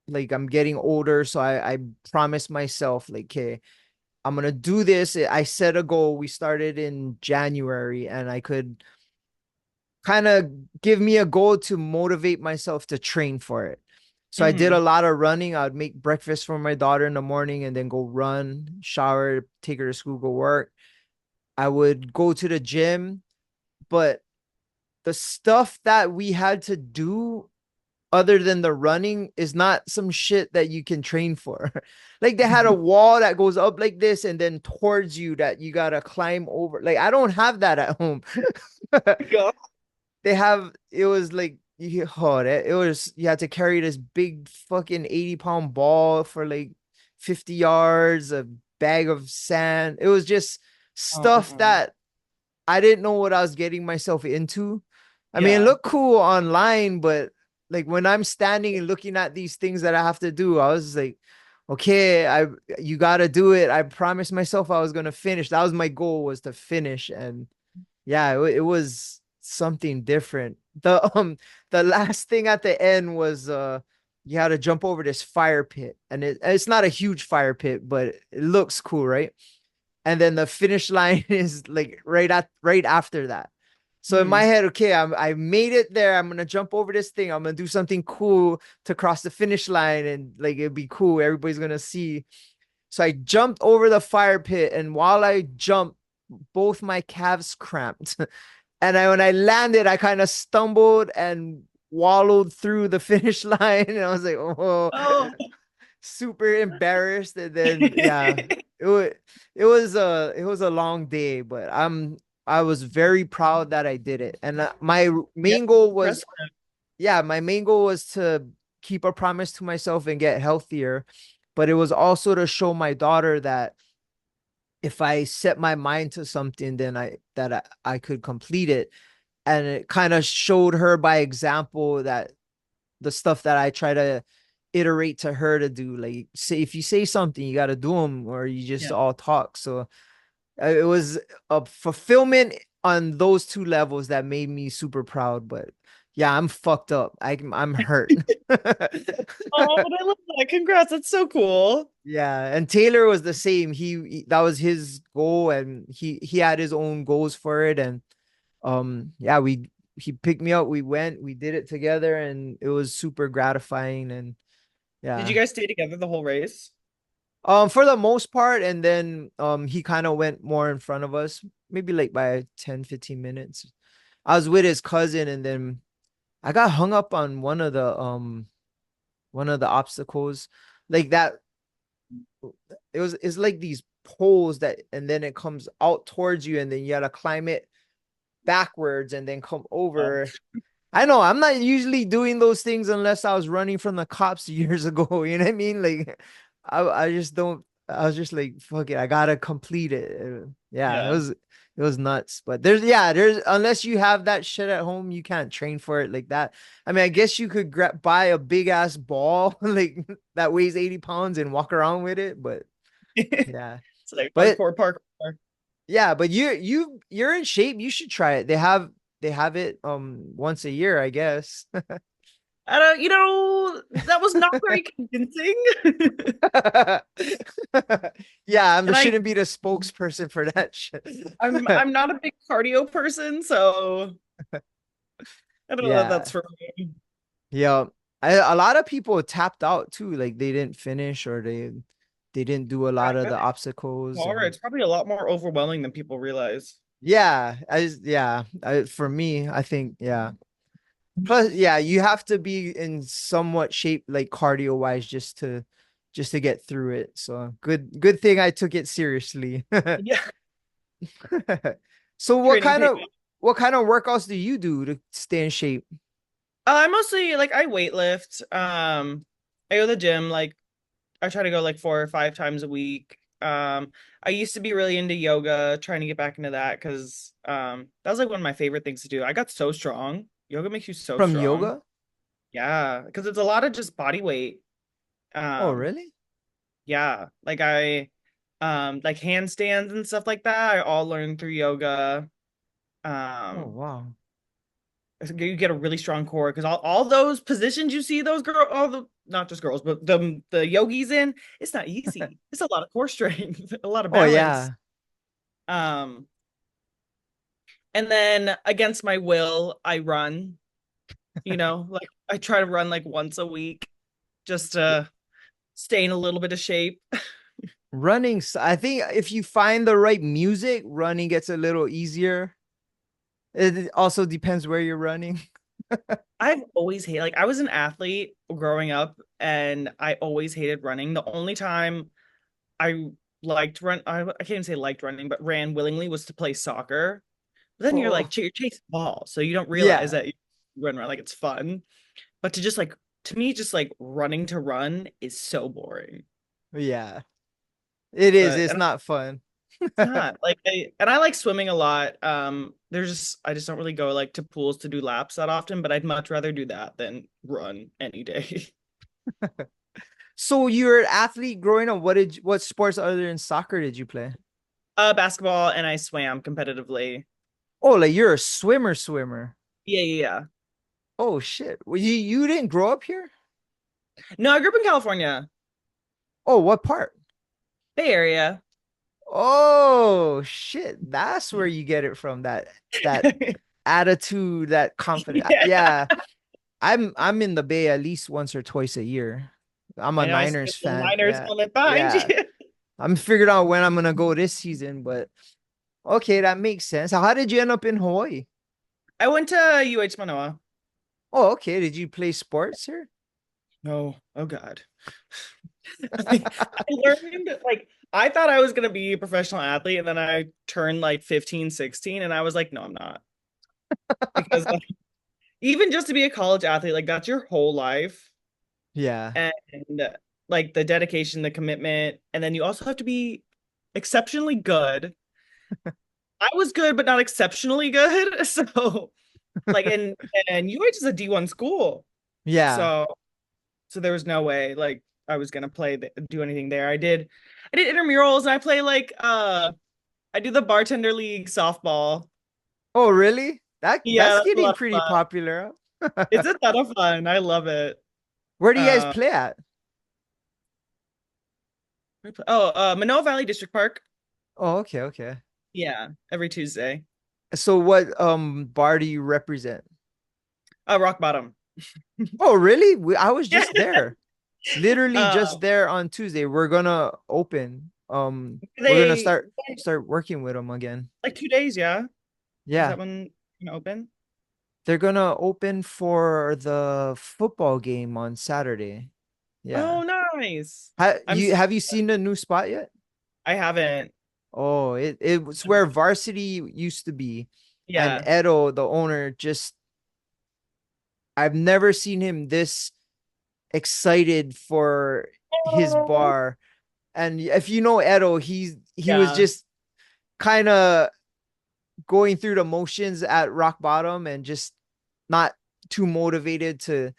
like I'm getting older, so I promised myself like, okay, I'm gonna do this. I set a goal. We started in January, and I could kind of give me a goal to motivate myself to train for it. So I did a Hmm. lot of running. I would make breakfast for my daughter in the morning and then go run, shower, take her to school, go work. I would go to the gym, but the stuff that we had to do other than the running is not some shit that you can train for. Like they had a wall that goes up like this and then towards you that you gotta climb over. Like I don't have that at home. God. They have it was like it was you had to carry this big fucking 80-pound ball for like 50 yards, a bag of sand. It was just stuff Uh-uh. that I didn't know what I was getting myself into. I mean, it Yeah. looked cool online, but like when I'm standing and looking at these things that I have to do, I was like, okay, I you gotta do it. I promised myself I was gonna finish. That was my goal was to finish. And yeah, it was something different. The last thing at the end was you had to jump over this fire pit. And it's not a huge fire pit, but it looks cool, right? And then the finish line is like right after that. So in my Hmm. head, okay, I made it there. I'm gonna jump over this thing. I'm gonna do something cool to cross the finish line, and like it'd be cool. Everybody's gonna see. So I jumped over the fire pit, and while I jumped, both my calves cramped. And when I landed, I kind of stumbled and wallowed through the finish line, and I was like, oh, Oh. super embarrassed. And then yeah, it was it was a long day, but I was very proud that I did it. And my Yeah, main goal was impressive. my main goal was to keep a promise to myself and get healthier, but it was also to show my daughter that if I set my mind to something, then I could complete it. And it kind of showed her by example that the stuff that I try to iterate to her to do. Like, say if you say something, you got to do them, or you just Yeah. all talk. So it was a fulfillment on those two levels that made me super proud. But yeah, I'm fucked up. I'm hurt. Oh, but I love that. Congrats. That's so cool. Yeah, and Taylor was the same. That was his goal, and he had his own goals for it. And yeah, we he picked me up. We went, we did it together, and it was super gratifying. And Did you yeah. guys stay together the whole race? For the most part, and then he kind of went more in front of us, maybe like by 10, 15 minutes. I was with his cousin, and then I got hung up on one of the obstacles. Like that it's like these poles that and then it comes out towards you, and then you gotta climb it backwards and then come Oh. over. I know I'm not usually doing those things unless I was running from the cops years ago. You know what I mean? Like, I just don't. I was just like, fuck it, I gotta complete it. Yeah, Yeah. it was nuts. But there's unless you have that shit at home, you can't train for it like that. I mean, I guess you could buy a big ass ball like that weighs 80 pounds and walk around with it. But yeah, It's like but hardcore parkour. yeah, but you're in shape. You should try it. They have it once a year, I guess. I don't, that was not very convincing. Yeah, I And shouldn't be the spokesperson for that shit. I'm not a big cardio person, so I don't know that Yeah. that's for me. Yeah. A lot of people tapped out too. Like they didn't finish or they didn't do a I lot of bet the it's obstacles. hard. And It's probably a lot more overwhelming than people realize. yeah, for me, I think, yeah. Plus, yeah, you have to be in somewhat shape, like cardio wise, just to get through it. So good thing I took it seriously. Yeah, So training paid off. what kind of workouts do you do to stay in shape? I mostly like I weight lift. I go to the gym like I try to go like 4 or 5 times a week. I used to be really into yoga, trying to get back into that because that was like one of my favorite things to do. I got so strong. Yoga makes you so From strong. yoga? Yeah, because it's a lot of just body weight. Oh, Um, really? yeah, like handstands and stuff like that. I all learned through yoga. Oh, Um, wow. you get a really strong core because all those positions you see those girl, all the not just girls, but the yogis in, it's not easy. It's a lot of core strength, a lot of Oh, balance. yeah. Um, And then against my will, I run, like I try to run like once a week just to stay in a little bit of shape. Running, I think if you find the right music, running gets a little easier. It also depends where you're running. I've always hated, like, I was an athlete growing up and I always hated running. The only time I I can't even say liked running, but ran willingly was to play soccer. But then you're like, Oh, you're chasing ball, so you don't realize yeah. that you run around like it's fun. But to me, just like running to run is so boring. Yeah. It is. But It's and not fun. it's not like I like swimming a lot. I just don't really go like to pools to do laps that often, but I'd much rather do that than run any day. So you're an athlete growing up. What sports other than soccer did you play? Basketball, and I swam competitively. Oh, like you're a swimmer. Yeah, yeah, yeah. Oh shit. Well, you didn't grow up here? No, I grew up in California, Oh, what part? Bay Area. Oh shit. That's where you get it from. That attitude, that confidence. Yeah, Yeah. I'm in the Bay at least once or twice a year. I'm a I know. I see Niners the fan. Niners Yeah. helmet behind you. Yeah. I'm figured out when I'm gonna go this season, but okay, that makes sense. How did you end up in Hawaii? I went to UH Manoa. Oh, okay. Did you play sports here? No, oh God. I learned like I thought I was gonna be a professional athlete, and then I turned like 15, 16, and I was like, no, I'm not. Because like, even just to be a college athlete, like that's your whole life. Yeah. And like the dedication, the commitment, and then you also have to be exceptionally good. I was good, but not exceptionally good. So like and UH is a D1 school. Yeah. So there was no way like I was gonna do anything there. I did intramurals and I play like I do the bartender league softball. Oh, really? Yeah, That's that's a getting lot of pretty fun. popular. It's a ton of fun. I love it. Where do you guys Uh, play at? Manoa Valley District Park. Oh, okay, okay. Yeah, every Tuesday. So what bar do you represent? Rock bottom. Oh, really? I was Yeah. just there. Literally Uh, just there on Tuesday. We're gonna open. We're gonna they start working with them again. like 2 days, yeah. Is Yeah. that when you can open? They're gonna open for the football game on Saturday. Yeah. Oh, nice. Have you seen the new spot yet? I haven't. Oh, it was where varsity used to be. And Yeah. Edo, the owner, just I've never seen him this excited for his Oh, bar. And if you know Edo, he was yeah. just kind of going through the motions at rock bottom and just not too motivated to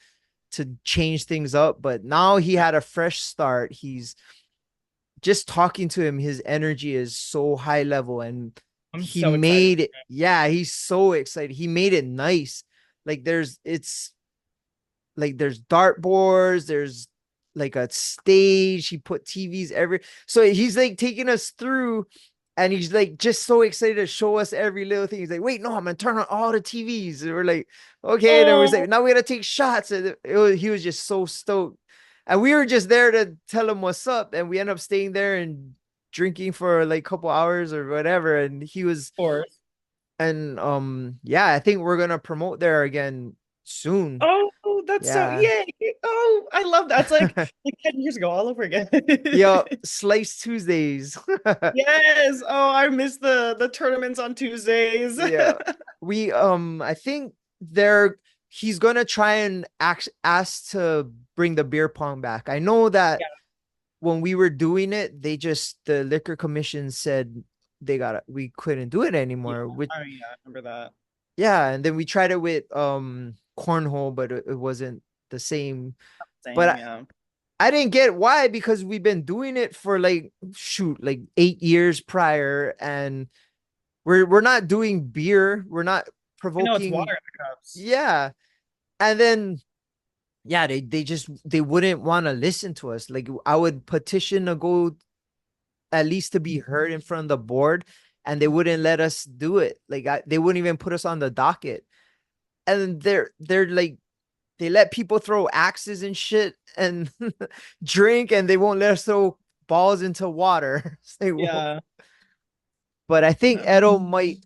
change things up. But now he had a fresh start. He's just talking to him, his energy is so high level and I'm he so excited. made it. Yeah, he's so excited. He made it nice. Like there's dartboards, there's like a stage. He put TVs every so he's like taking us through and he's like just so excited to show us every little thing. He's like, wait, no, I'm gonna turn on all the TVs. And we're like, okay. And then we're like, Oh, now we gotta take shots. And he was just so stoked. And we were just there to tell him what's up. And we end up staying there and drinking for like a couple hours or whatever. And he was of course. and yeah, I think we're gonna promote there again soon. Oh, that's so Yeah. yay. Oh, I love that. It's like 10 years ago all over again. Yo, Slice Tuesdays. Yes. Oh, I miss the tournaments on Tuesdays. Yeah. We I think they're he's gonna try and ask to bring the beer pong back. I know that Yeah. when we were doing it, the liquor commission said we couldn't do it Yeah. anymore. Which Oh yeah, I remember that. yeah, and then we tried it with cornhole, but it wasn't the same. But Same, yeah. I didn't get why because we've been doing it for like shoot like 8 years prior, and we're not doing beer, we're not I know it's provoking. water in the cups. Yeah, and then yeah, they wouldn't want to listen to us. Like I would petition to go at least to be heard in front of the board, and they wouldn't let us do it. Like they wouldn't even put us on the docket. And they're like they let people throw axes and shit and drink, and they won't let us throw balls into water. Yeah. But I think Edo might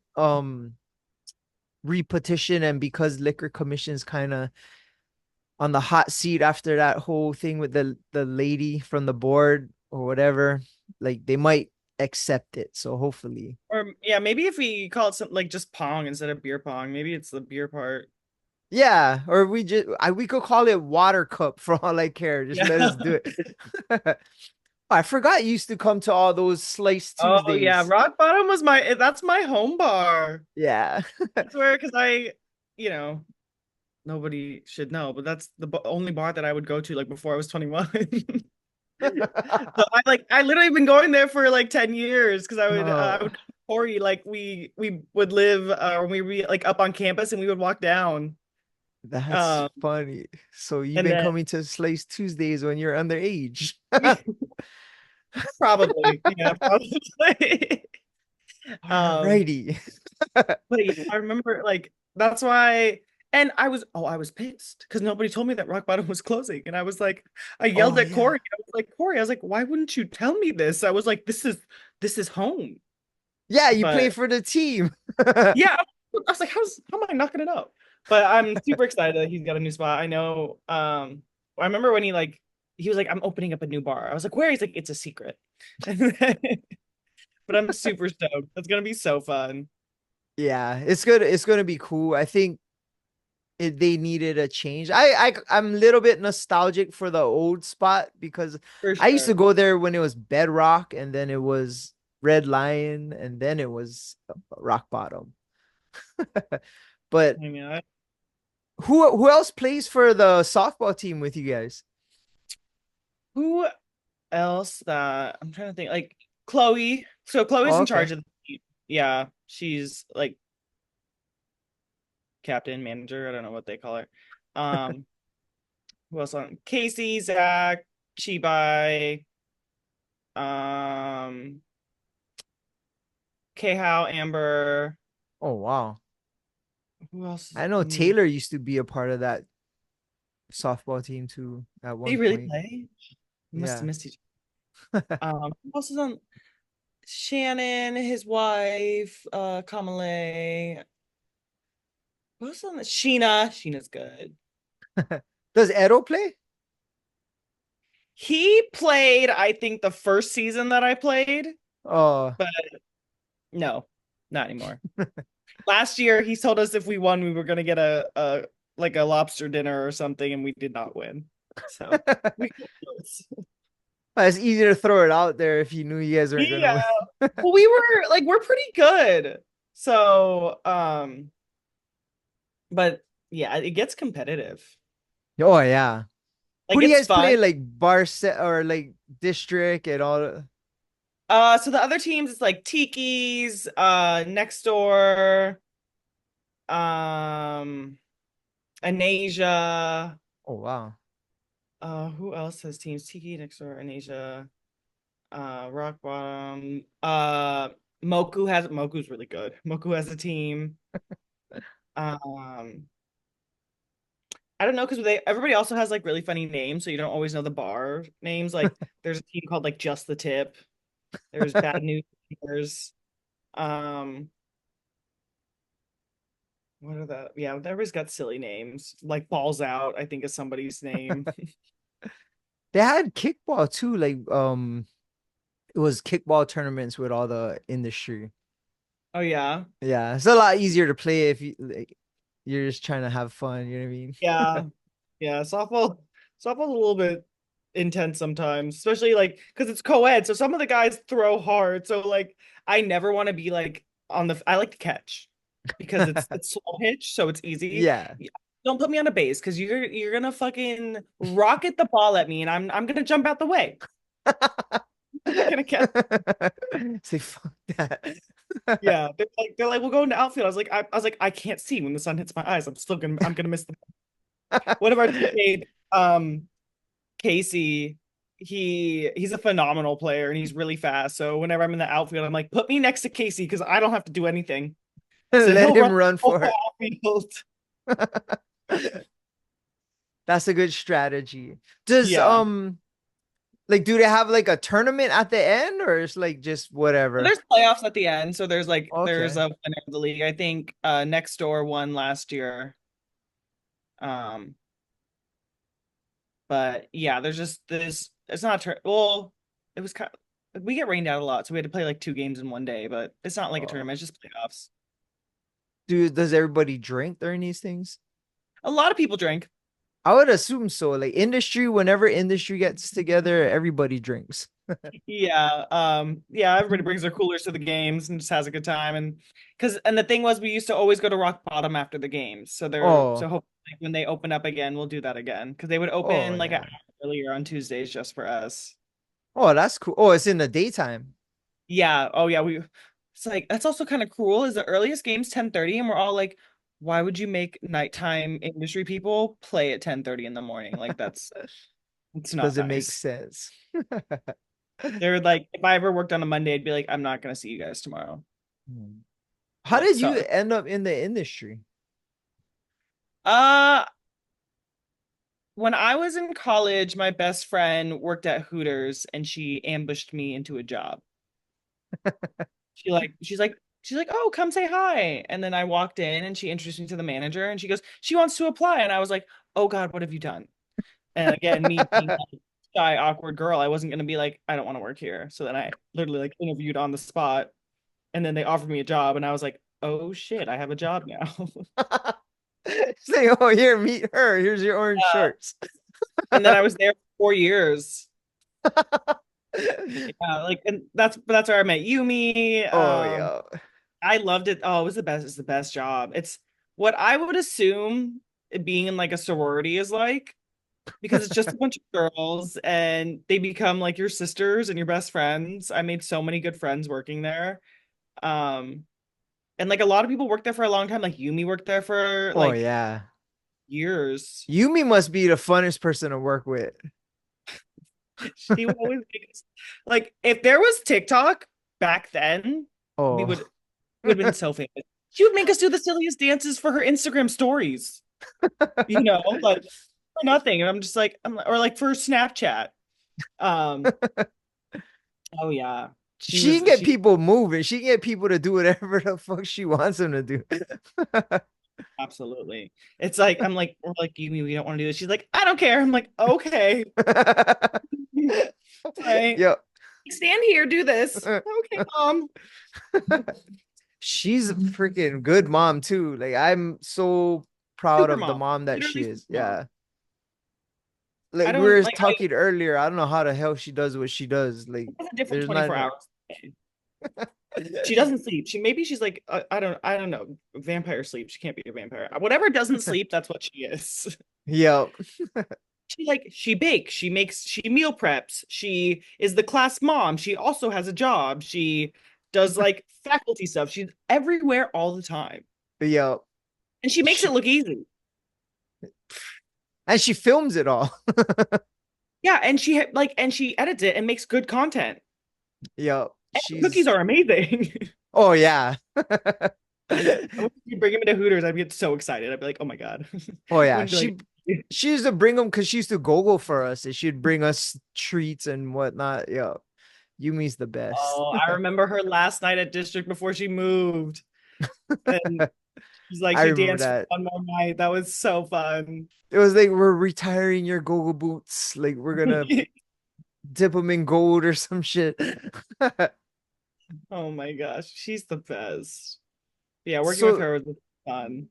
repetition, and because liquor commission's kind of on the hot seat after that whole thing with the lady from the board or whatever, like they might accept it. So hopefully. Or yeah, maybe if we call it something like just pong instead of beer pong, maybe it's the beer part. Yeah, or we could call it water cup for all I care. Just let Yeah. us do it. I forgot you used to come to all those Slice Oh yeah, Tuesdays. Rock Bottom was that's my home bar. Yeah. That's where because you know, nobody should know, but that's the only bar that I would go to like before I was 21. So I literally been going there for like 10 years because I Oh, would Corey like we would live or we be like up on campus and we would walk down. that's Um funny. So you've and been then coming to Slice Tuesdays when you're underage. probably yeah, probably. Um Alrighty. but yeah, I remember like that's why and I was pissed because nobody told me that Rock Bottom was closing. And I was like, I yelled Oh at yeah. Corey. I was like, Corey, I was like, why wouldn't you tell me this? I was like, this is home. Yeah, you play But for the team. yeah, I was like, how am I not gonna know? But I'm super excited that he's got a new spot. I know. I remember when he was like, I'm opening up a new bar. I was like, where? He's like, it's a secret. But I'm super stoked. That's gonna be so fun. Yeah, it's good. It's gonna be cool. I think they needed a change. I'm a little bit nostalgic for the old spot because For I used to sure. go there when it was Bedrock, and then it was Red Lion, and then it was Rock Bottom. But I mean, who else plays for the softball team with you guys? who else that I'm trying to think like Chloe. So Chloe's Oh, in okay. charge of the team. Yeah, she's like captain, manager. I don't know what they call her. Um, who else on? Casey, Zach, Chibai, um, Khow, Amber. Oh wow. Who else is I know in? Taylor used to be a part of that softball team too at They one really point. play? We must have Yeah. missed each who else is on? Shannon, his wife, Kamale. Who else on the Sheena? Sheena's good. Does Edo play? He played, I think, the first season that I played, Oh, but no, not anymore. Last year, he told us if we won, we were gonna get a like a lobster dinner or something, and we did not win. So we it's easier to throw it out there if you knew you guys weren't gonna yeah. win. Well, we were like we're pretty good. So but yeah, it gets competitive. Oh yeah. Who Like do you it's guys play? fun. Like bar set or like district and all? So the other teams, it's like Tiki's, Next Door, um, Anasia. Oh wow. Who else has teams? Tiki, Next Door, Anasia, Rock Bottom. Moku's really good. Moku has a team. Um, I don't know because they everybody also has like really funny names, so you don't always know the bar names. Like there's a team called like Just the Tip. There's Bad News. There's um what are the yeah, everybody's got silly names. Like Balls Out, I think is somebody's name. They had kickball too. Like it was kickball tournaments with all the industry. Oh yeah. Yeah, it's a lot easier to play if you like you're just trying to have fun. You know what I mean? Yeah. Yeah. Softball's a little bit intense sometimes, especially like because it's co-ed. So some of the guys throw hard. So like I never want to be like on the I like to catch because it's slow pitch, so it's easy. Yeah. Don't put me on a base because you're gonna fucking rocket the ball at me and I'm gonna jump out the way. I'm not gonna catch. Say fuck that. Yeah, they're like we'll go into outfield. I was like I can't see when the sun hits my eyes. I'm gonna miss the. One of our teammates, Casey. he's a phenomenal player and he's really fast. So whenever I'm in the outfield, I'm like, put me next to Casey because I don't have to do anything. So Let he'll him run run the whole for outfield. it. That's a good strategy. Does Yeah. like do they have like a tournament at the end or it's like just So whatever? there's playoffs at the end. So there's Okay. a winner of the league. I think next door won last year. Um, but yeah, there's just this it's not a well, it was kind of, we get rained out a lot, so we had to play like two games in one day, but it's not like a Oh. tournament, it's just playoffs. Does everybody drink during these things? A lot of people drink. I would assume so. Like industry, whenever industry gets together, everybody drinks. Yeah, yeah, everybody brings their coolers to the games and just has a good time. And the thing was we used to always go to Rock Bottom after the games. So Oh, hopefully when they open up again, we'll do that again. Because they would oh open like an yeah. hour earlier on Tuesdays just for us. Oh, that's cool. Oh, it's in the daytime. Yeah. Oh yeah, we it's like that's also kind of cruel. Is the earliest game's 10:30 and we're all like, why would you make nighttime industry people play at 10:30 in the morning? Like that's it's not Doesn't make nice. sense. They're like, if I ever worked on a Monday, I'd be like, I'm not gonna see you guys tomorrow. Hmm. Be How like, did you sorry. end up in the industry? Uh, when I was in college, my best friend worked at Hooters and she ambushed me into a job. She's like, oh, come say hi. And then I walked in and she introduced me to the manager and she goes, she wants to apply. And I was like, oh God, what have you done? And again, me being like shy, awkward girl, I wasn't gonna be like, I don't want to work here. So then I literally like interviewed on the spot and then they offered me a job and I was like, oh shit, I have a job now. Say, oh, here, meet her. Here's your orange Yeah. shorts. And then I was there for 4 years. Yeah, like and that's where I met Yumi. Oh, yeah. I loved it. Oh, it was the best. It's the best job. It's what I would assume it being in like a sorority is like because it's just a bunch of girls and they become like your sisters and your best friends. I made so many good friends working there. Um, and like a lot of people worked there for a long time. Like Yumi worked there for Oh, like yeah. years. Yumi must be the funnest person to work with. She would always make us like if there was TikTok back then, we Oh. would have been so famous. She would make us do the silliest dances for her Instagram stories, like for nothing. And I'm just like, or like for Snapchat. Um, oh yeah, She can get she people moving. She can get people to do whatever the fuck she wants them to do. absolutely. It's like I'm like, we're like, you mean we don't want to do this? She's like, I don't care. I'm like, okay, right. Yo. Stand here, do this. Okay, mom. She's a freaking good mom too. Like I'm so proud Super of the mom. mom that she Literally super is. mom. Yeah. I Like we don't were like talking earlier. I don't know how the hell she does what she does. Like I have a different there's not 24 enough. hours. She doesn't sleep. She's like I don't know, vampire sleep. She can't be a vampire. Whatever doesn't sleep, that's what she is. Yo. She bakes, she meal preps. She is the class mom. She also has a job. She does like faculty stuff. She's everywhere all the time. Yo. And she makes it She look easy. and she films it all. Yeah, and she edits it and makes good content. Yo. And the cookies She's are amazing. oh yeah. I wish you bring him into Hooters, I'd get so excited. I'd be like, oh my God. Oh I yeah. wouldn't be like, She used to bring them because she used to go for us and she'd bring us treats and whatnot. Yo. Yumi's the best. oh, I remember her last night at District before she moved. And she's like, I she remember danced for that. one more night. That was so fun. It was like we're retiring your go-go boots. Like we're gonna dip them in gold or some shit. Oh my gosh, she's the best. Yeah, working with So her was fun.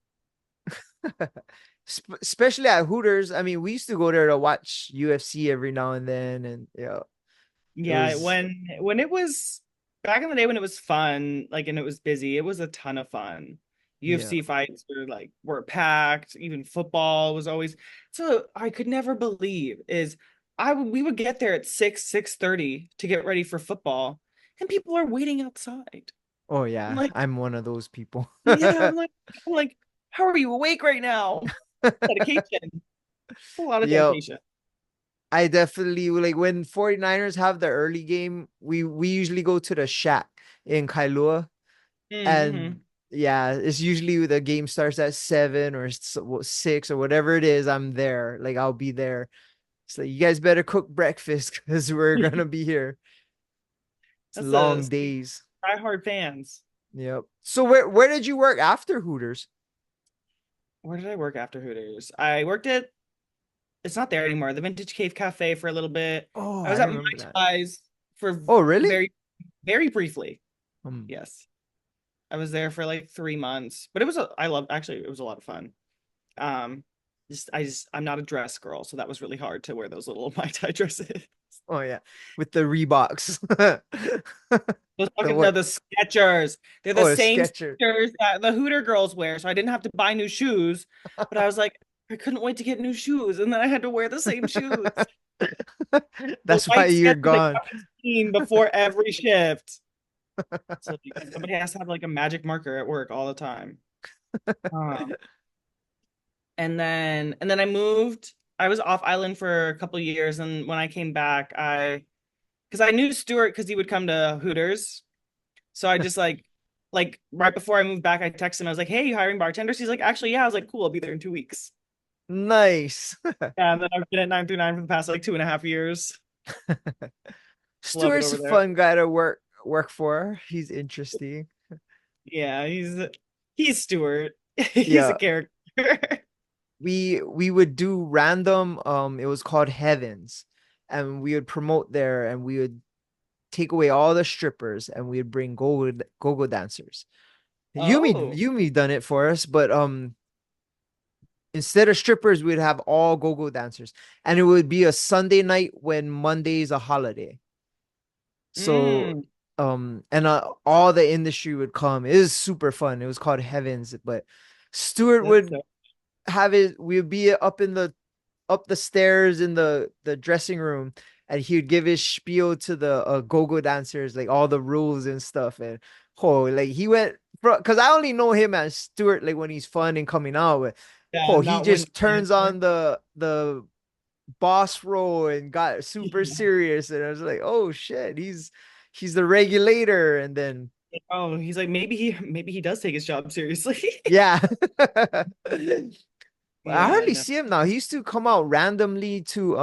especially at Hooters, I mean, we used to go there to watch UFC every now and then, and yeah, it Yeah, was when it was back in the day when it was fun, like and it was busy, it was a ton of fun. yeah. UFC fights were packed, even football was always so I could never believe is we would get there at 6:30 to get ready for football, and people are waiting outside. Oh I'm yeah, like, I'm one of those people. yeah, I'm like, how are you awake right now? Dedication. A lot of Yep. dedication. I definitely like when 49ers have the early game, we usually go to the shack in Kailua. Mm-hmm. And yeah, it's usually the game starts at 7 or 6 or whatever it is. I'm there. Like I'll be there. So you guys better cook breakfast because we're gonna be here. It's That's a long days. diehard fans. Yep. So where did you work after Hooters? Where did I work after Hooters? I worked at, it's not there anymore, the Vintage Cave Cafe for a little bit. Oh, I I was at My remember that. Ties for Oh, really? very, very briefly. Um, Yes. I was there for like 3 months, but it was I love, actually it was a lot of fun. Um, I'm not a dress girl, so that was really hard to wear those little Mai Tai dresses. oh yeah, with the Reeboks. Those The fucking, no, what? the Skechers. They're the Oh, a same Skechers. Skechers that the Hooter girls wear, so I didn't have to buy new shoes. But I was like, I couldn't wait to get new shoes, and then I had to wear the same shoes. The That's why white you're Skechers that gone. got clean before every shift. So because somebody has to have like a magic marker at work all the time. Um, and then I moved. I was off island for a couple years, and when I came back, I because I knew Stuart because he would come to Hooters. So I just like right before I moved back, I texted him. I was like, "Hey, you hiring bartenders?" He's like, "Actually, yeah." I was like, "Cool, I'll be there in 2 weeks." Nice. Yeah, and then I've been at 939 for the past like 2.5 years. Love it Stuart's a over there. fun guy to work for. He's interesting. Yeah, he's Stuart. He's a Yeah. character. We would do random it was called Heavens, and we would promote there, and we would take away all the strippers, and we would bring go-go dancers. Oh. Yumi done it for us, but instead of strippers, we'd have all go-go dancers, and it would be a Sunday night when Monday is a holiday. So Mm. and all the industry would come. It was super fun. It was called Heavens, but Stuart That's would so have it. We would be up the stairs in the dressing room, and he would give his spiel to the go-go dancers, like all the rules and stuff. And oh, like he went because I only know him as Stuart, like when he's fun and coming out. But yeah, oh, he not when just turns on the boss role and got super yeah. serious, and I was like, oh shit, he's the regulator. And then Oh, he's like maybe he does take his job seriously. yeah. I Yeah, hardly no. see him now. He used to come out randomly to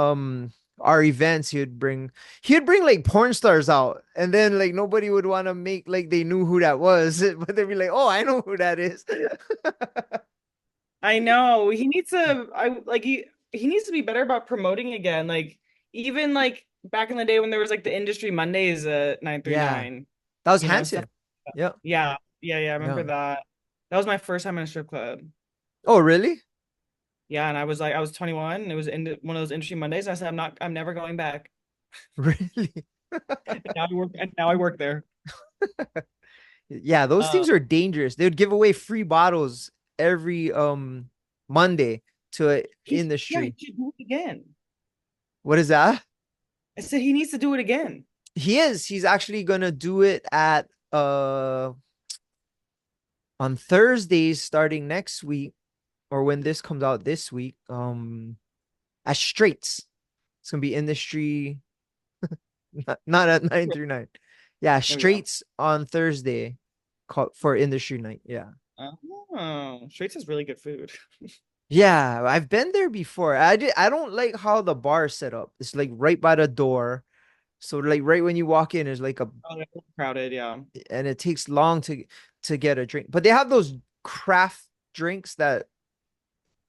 our events. He'd bring like porn stars out, and then like nobody would want to make like they knew who that was, but they'd be like, "Oh, I know who that is." I know he needs to. I like he needs to be better about promoting again. Like even like back in the day when there was like the industry Mondays at Yeah, 939, that was stuff. Hanson. Yep. Yeah, yeah, I remember Yeah. that. That was my first time in a strip club. Oh, really? Yeah, and I was 21. And it was in one of those industry Mondays. And I said, I'm never going back. Really? And now I work there. Yeah, those Uh, things are dangerous. They would give away free bottles every Monday to an yeah, he industry. should do it again. What is that? I said he needs to do it again. He is. He's actually gonna do it at on Thursdays starting next week, or when this comes out this week, at Straits. It's gonna be industry, not at 939. Yeah, There we go. Straits on Thursday called for industry night. Yeah. Oh, Straits has really good food. Yeah, I've been there before. I don't like how the bar is set up. It's like right by the door. So like right when you walk in, there's like a Oh, they're crowded, yeah. and it takes long to get a drink. But they have those craft drinks that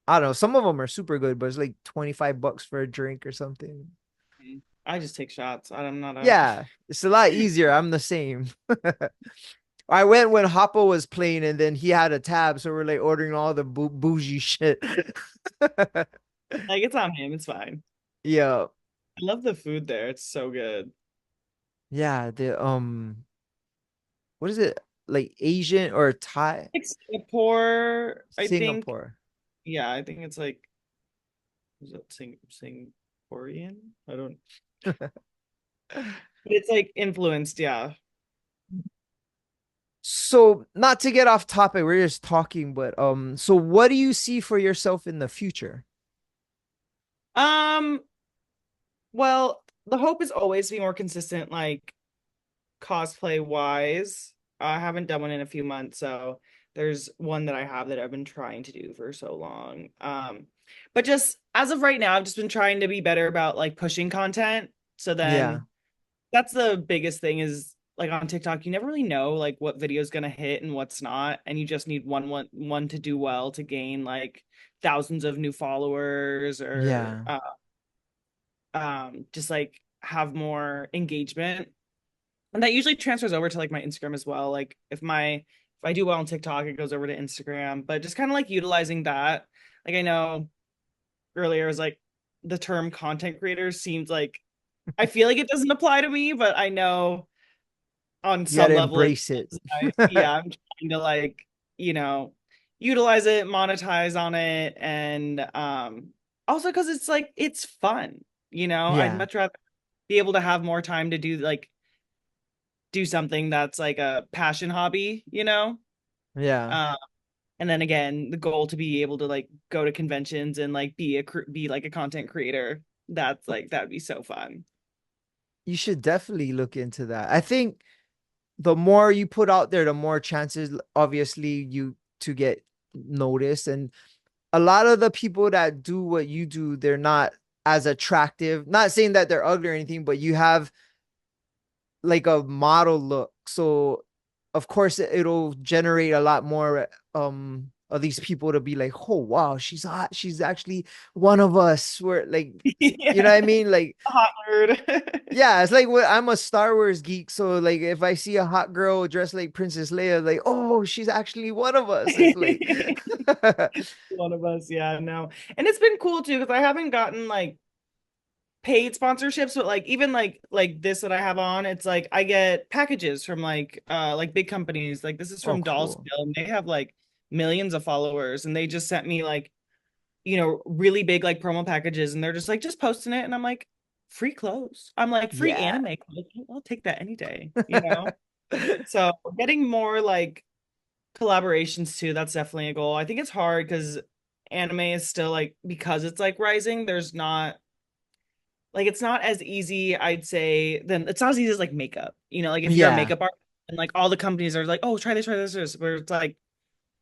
I don't know. Some of them are super good, but it's like $25 for a drink or something. I just take shots. I'm not a Yeah, it's a lot easier. I'm the same. I went when Hoppo was playing, and then he had a tab, so we're like ordering all the bougie shit. like it's on him. It's fine. Yeah, I love the food there. It's so good. yeah. The what is it, like Asian or Thai? Like Singapore, I think. Singapore. Yeah, I think it's like is it Singaporean? I don't. But it's like influenced, yeah. So not to get off topic, we're just talking, but so what do you see for yourself in the future? Um, Well, the hope is always to be more consistent, like cosplay wise. I haven't done one in a few months, so there's one that I have that I've been trying to do for so long. But just as of right now, I've just been trying to be better about like pushing content. So Yeah. then that's the biggest thing is like on TikTok, you never really know like what video is gonna hit and what's not, and you just need one to do well to gain like thousands of new followers or Yeah. just like have more engagement. And that usually transfers over to like my Instagram as well. Like if I do well on TikTok, it goes over to Instagram. But just kind of like utilizing that. Like I know earlier was like the term content creators seems like I feel like it doesn't apply to me, but I know on You got some to level it embrace it. does. Yeah, I'm trying to like, you know, utilize it, monetize on it, and also because it's like it's fun, I'd Yeah. much rather be able to have more time to do something that's like a passion hobby. Yeah. Uh, and then again, the goal to be able to like go to conventions and like be like a content creator. That's like that'd be so fun. You should definitely look into that. I think the more you put out there, the more chances, obviously, you to get noticed. And a lot of the people that do what you do, they're not as attractive. Not saying that they're ugly or anything, but you have like a model look. So of course it'll generate a lot more of these people to be like, oh wow, she's hot. She's actually one of us. We're like, you know Yeah, what I mean? Like, hot word. yeah, it's like I'm a Star Wars geek. So like if I see a hot girl dressed like Princess Leia, like, oh, she's actually one of us. It's like One of us, yeah, no. And it's been cool too because I haven't gotten like paid sponsorships, but like even like this that I have on, it's like I get packages from like big companies. Like this is oh from cool. Dollsville and they have like millions of followers and they just sent me like, really big like promo packages and they're just like just posting it and I'm like free clothes. I'm like free Yeah. anime clothes. I'll take that any day. So getting more like collaborations too, that's definitely a goal. I think it's hard because anime is still like because it's like rising, there's not like it's not as easy, I'd say, then it's not as easy as like makeup. Like if you're a Yeah. makeup artist and like all the companies are like, oh, try this, where it's like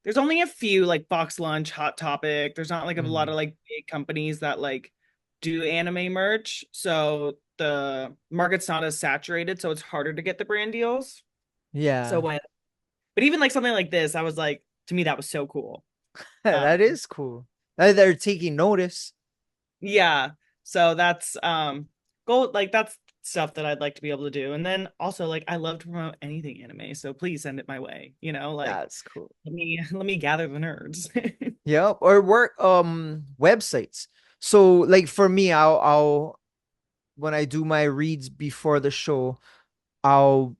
there's only a few like Box Lunch, Hot Topic. There's not like a lot Mhm. of like big companies that like do anime merch. So the market's not as saturated, so it's harder to get the brand deals. So Yeah. but even like something like this, I was like, to me, that was so cool. That Um, is cool. They're taking notice. yeah. So that's goal like that's stuff that I'd like to be able to do. And then also like I love to promote anything anime, so please send it my way. Like That's cool. let me gather the nerds. Yeah, or work websites. So like for me, I'll when I do my reads before the show, I'll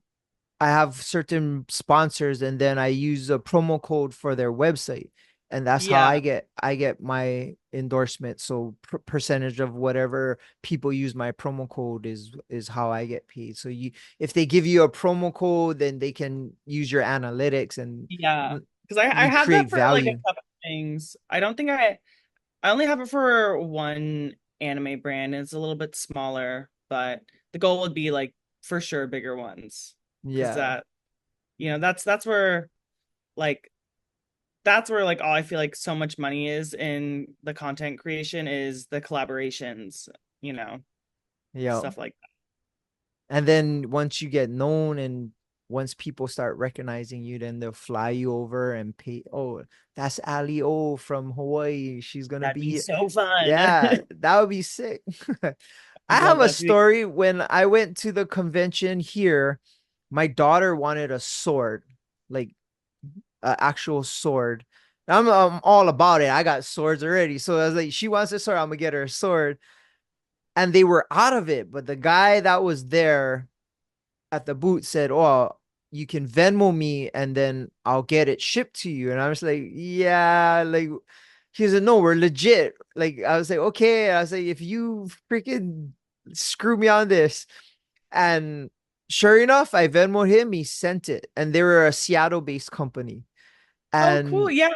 I have certain sponsors and then I use a promo code for their website. And that's how Yeah. I get my endorsement. So percentage of whatever people use my promo code is how I get paid. So you if they give you a promo code, then they can use your analytics and Yeah. Because I you have create that for like a value. couple things. I don't think I only have it for one anime brand, and it's a little bit smaller, but the goal would be like for sure bigger ones. Because Yeah. that's where like like all I feel like so much money is in the content creation is the collaborations, you know, Yeah. stuff like And then once you get known and once people start recognizing you, then they'll fly you over and pay. Oh, that's Ali O from Hawaii. She's gonna that'd be be, so fun. yeah, that would be sick. I I'd have love a that to be story when I went to the convention here. My daughter wanted a sword, like an actual sword. I'm all about it. I got swords already. So I was like, she wants a sword, I'm gonna get her a sword. And they were out of it. But the guy that was there at the booth said, "Oh, you can Venmo me and then I'll get it shipped to you." And I was like, "Yeah, like." He said, "No, we're legit." Like I was like, "Okay." I was like, "If you freaking screw me on this," and sure enough, I Venmoed him. He sent it, and they were a Seattle-based company, Oh, cool. and Yeah,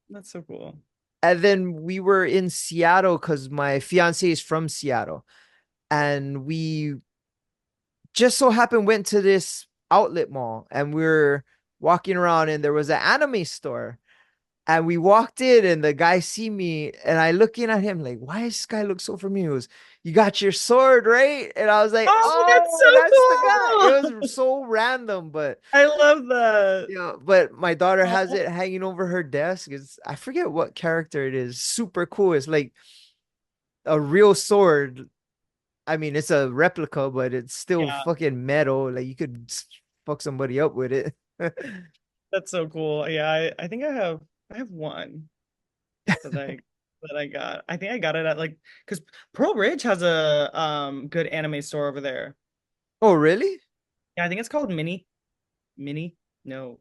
that's so cool. then we were in Seattle because my fiance is from Seattle. and we just so happened went to this outlet mall, and we were walking around, and there was an anime store. And we walked in, and the guy see me, and I looking at him like, why does this guy look so familiar? He goes, you got your sword, right? And I was like, Oh, that's oh, that's the guy. so It cool. was so random, but I love that. yeah, but my daughter has Oh, it hanging over her desk. It's I forget what character it is. Super cool. It's like a real sword. I mean, it's a replica, but it's still yeah, fucking metal. Like you could fuck somebody up with it. that's so cool. Yeah, I think I have one that I got. I think I got it at like because Pearl Ridge has a good anime store over there. Oh, really? Yeah, I think it's called Mini. No,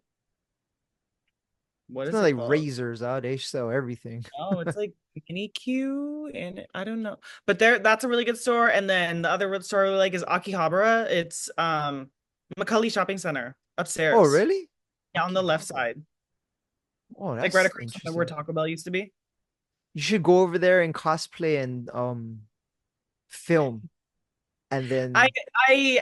what It's is not it like called? razors out. They sell everything. Oh, it's like Mini Q and I don't know. But there that's a really good store. And then the other store I really like is Akihabara. It's McCully Shopping Center Oh, upstairs. really? Yeah, on the left Akihabara. side. Oh, Like right that's across from where interesting. Taco Bell used to be. You should go over there and cosplay and film, and I then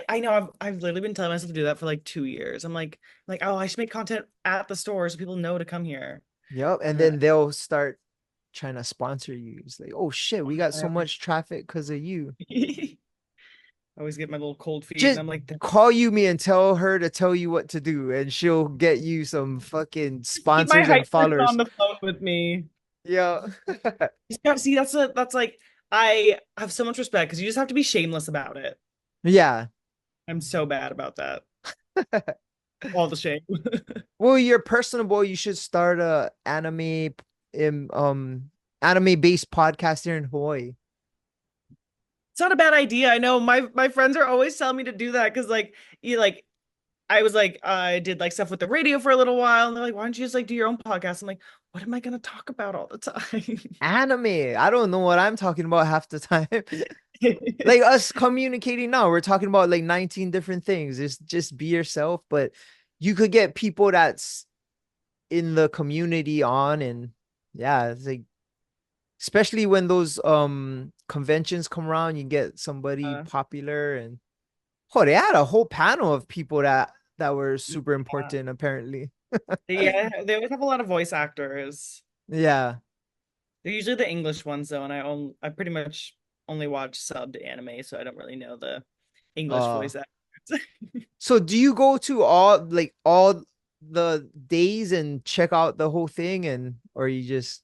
I know I've literally been telling myself to do that for like 2 years. I'm like, oh, I should make content at the store so people know to come here. yep, and And then then they'll start trying to sponsor you. It's like, oh shit, we got so I much traffic because of you. always get my little cold feet and Just I'm like, call you me and tell her to tell you what to do, and she'll get you some fucking keep my sponsors and hype person on followers. the phone with me. Yeah. Yeah, see, that's like I have so much respect because you just have to be shameless about it. Yeah. I'm so bad about that. All the shame. Well, you're personable. You should start a in anime based podcast here in Hawaii. It's not a bad idea. I know my friends are always telling me to do that because like you like I was like I did like stuff with the radio for a little while and they're like, why don't you just like do your own podcast? I'm like, what am I gonna talk about all the time? Anime. I don't know what I'm talking about half the time. Like us communicating now, we're talking about like 19 different things. It's just be yourself, but you could get people that's in the community on, and yeah, it's like especially when those conventions come around, you get somebody Uh, popular, and oh, they had a whole panel of people that were super yeah. important apparently. Yeah, they always have a lot of voice actors. Yeah. They're usually the English ones though, and I pretty much only watch subbed anime, so I don't really know the English Uh voice actors. so do you go to all the days and check out the whole thing, and or you just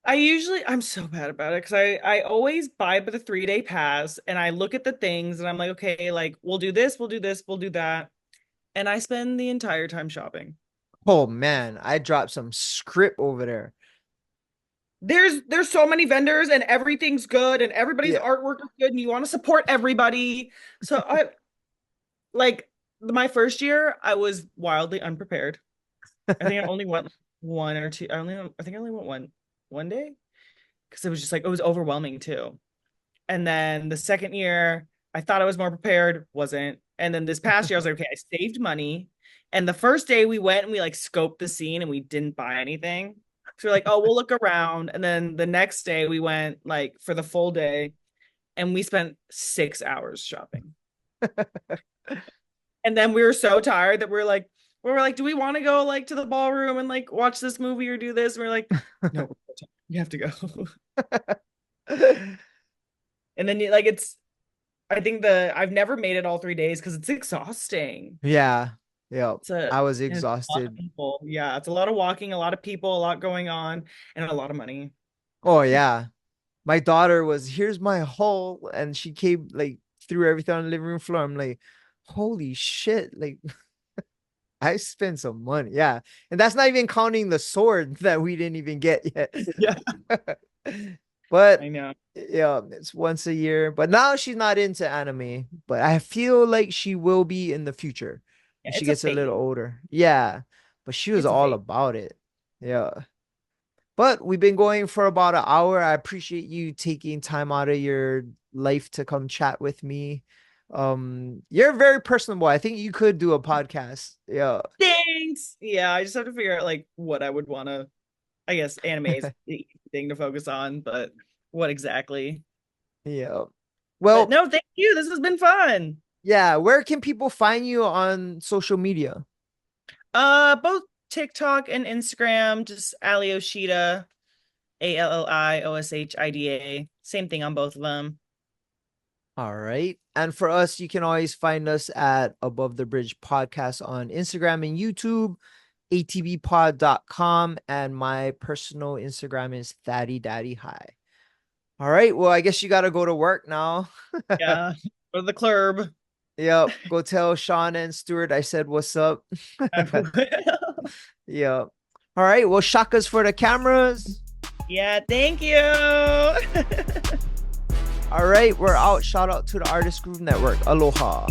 I'm so bad about it because I always buy the 3 day pass and I look at the things and I'm like, okay, like we'll do this, we'll do this, we'll do that. And I spend the entire time shopping. oh man, I dropped some script over there. There's so many vendors and everything's good and everybody's Yeah. artwork is good and you want to support everybody. So I like my first year, I was wildly unprepared. I think I only went one or two. I think I only went one day because it was just like it was overwhelming too. And then the second year, I thought I was more prepared, wasn't. And then this past year, I was like, okay, I saved money. And the first day we went and we like scoped the scene and we didn't buy anything. So we're like, oh, we'll look around. And then the next day we went like for the full day and we spent 6 hours shopping. And then we were so tired that we were like, do we want to go like to the ballroom and like watch this movie or do this? And we're like, no, we have to go. And then like I think I've never made it all 3 days because it's exhausting. Yeah. Yeah. It's a I was and it's a lot of exhausted. people. Yeah, it's a lot of walking, a lot of people, a lot going on, and a lot of money. Oh yeah. My daughter was, here's my haul, and she came like threw everything on the living room floor. I'm like, holy shit. Like I spent some money. Yeah. And that's not even counting the sword that we didn't even get yet. Yeah, But I know. yeah, it's once a year. But now she's not into anime, but I feel like she will be in the future Yeah, when she it's a gets a phase. little older. Yeah. But she was It's a all phase. about it. Yeah. But we've been going for about an hour. I appreciate you taking time out of your life to come chat with me. You're very personable. I think you could do a podcast. Yeah. Thanks. Yeah, I just have to figure out like what I would want to. I guess anime is the thing to focus on, but what exactly? Yeah. But Well, no, thank you. This has been fun. yeah, where can people find you on social media? Both TikTok and Instagram, just Ali Oshida, ALLIOSHIDA. Same thing on both of them. All right. And for us, you can always find us at Above the Bridge Podcast on Instagram and YouTube, atbpod.com, and my personal Instagram is Thaddy Daddy High. All right. Well, I guess you got to go to work now. Yeah. Go to the club. Yep. Go tell Sean and Stuart I said what's up. I will. Yep. All right. Well, shakas for the cameras. Yeah, thank you. All right. We're out. Shout out to the Artist Groove Network. Aloha.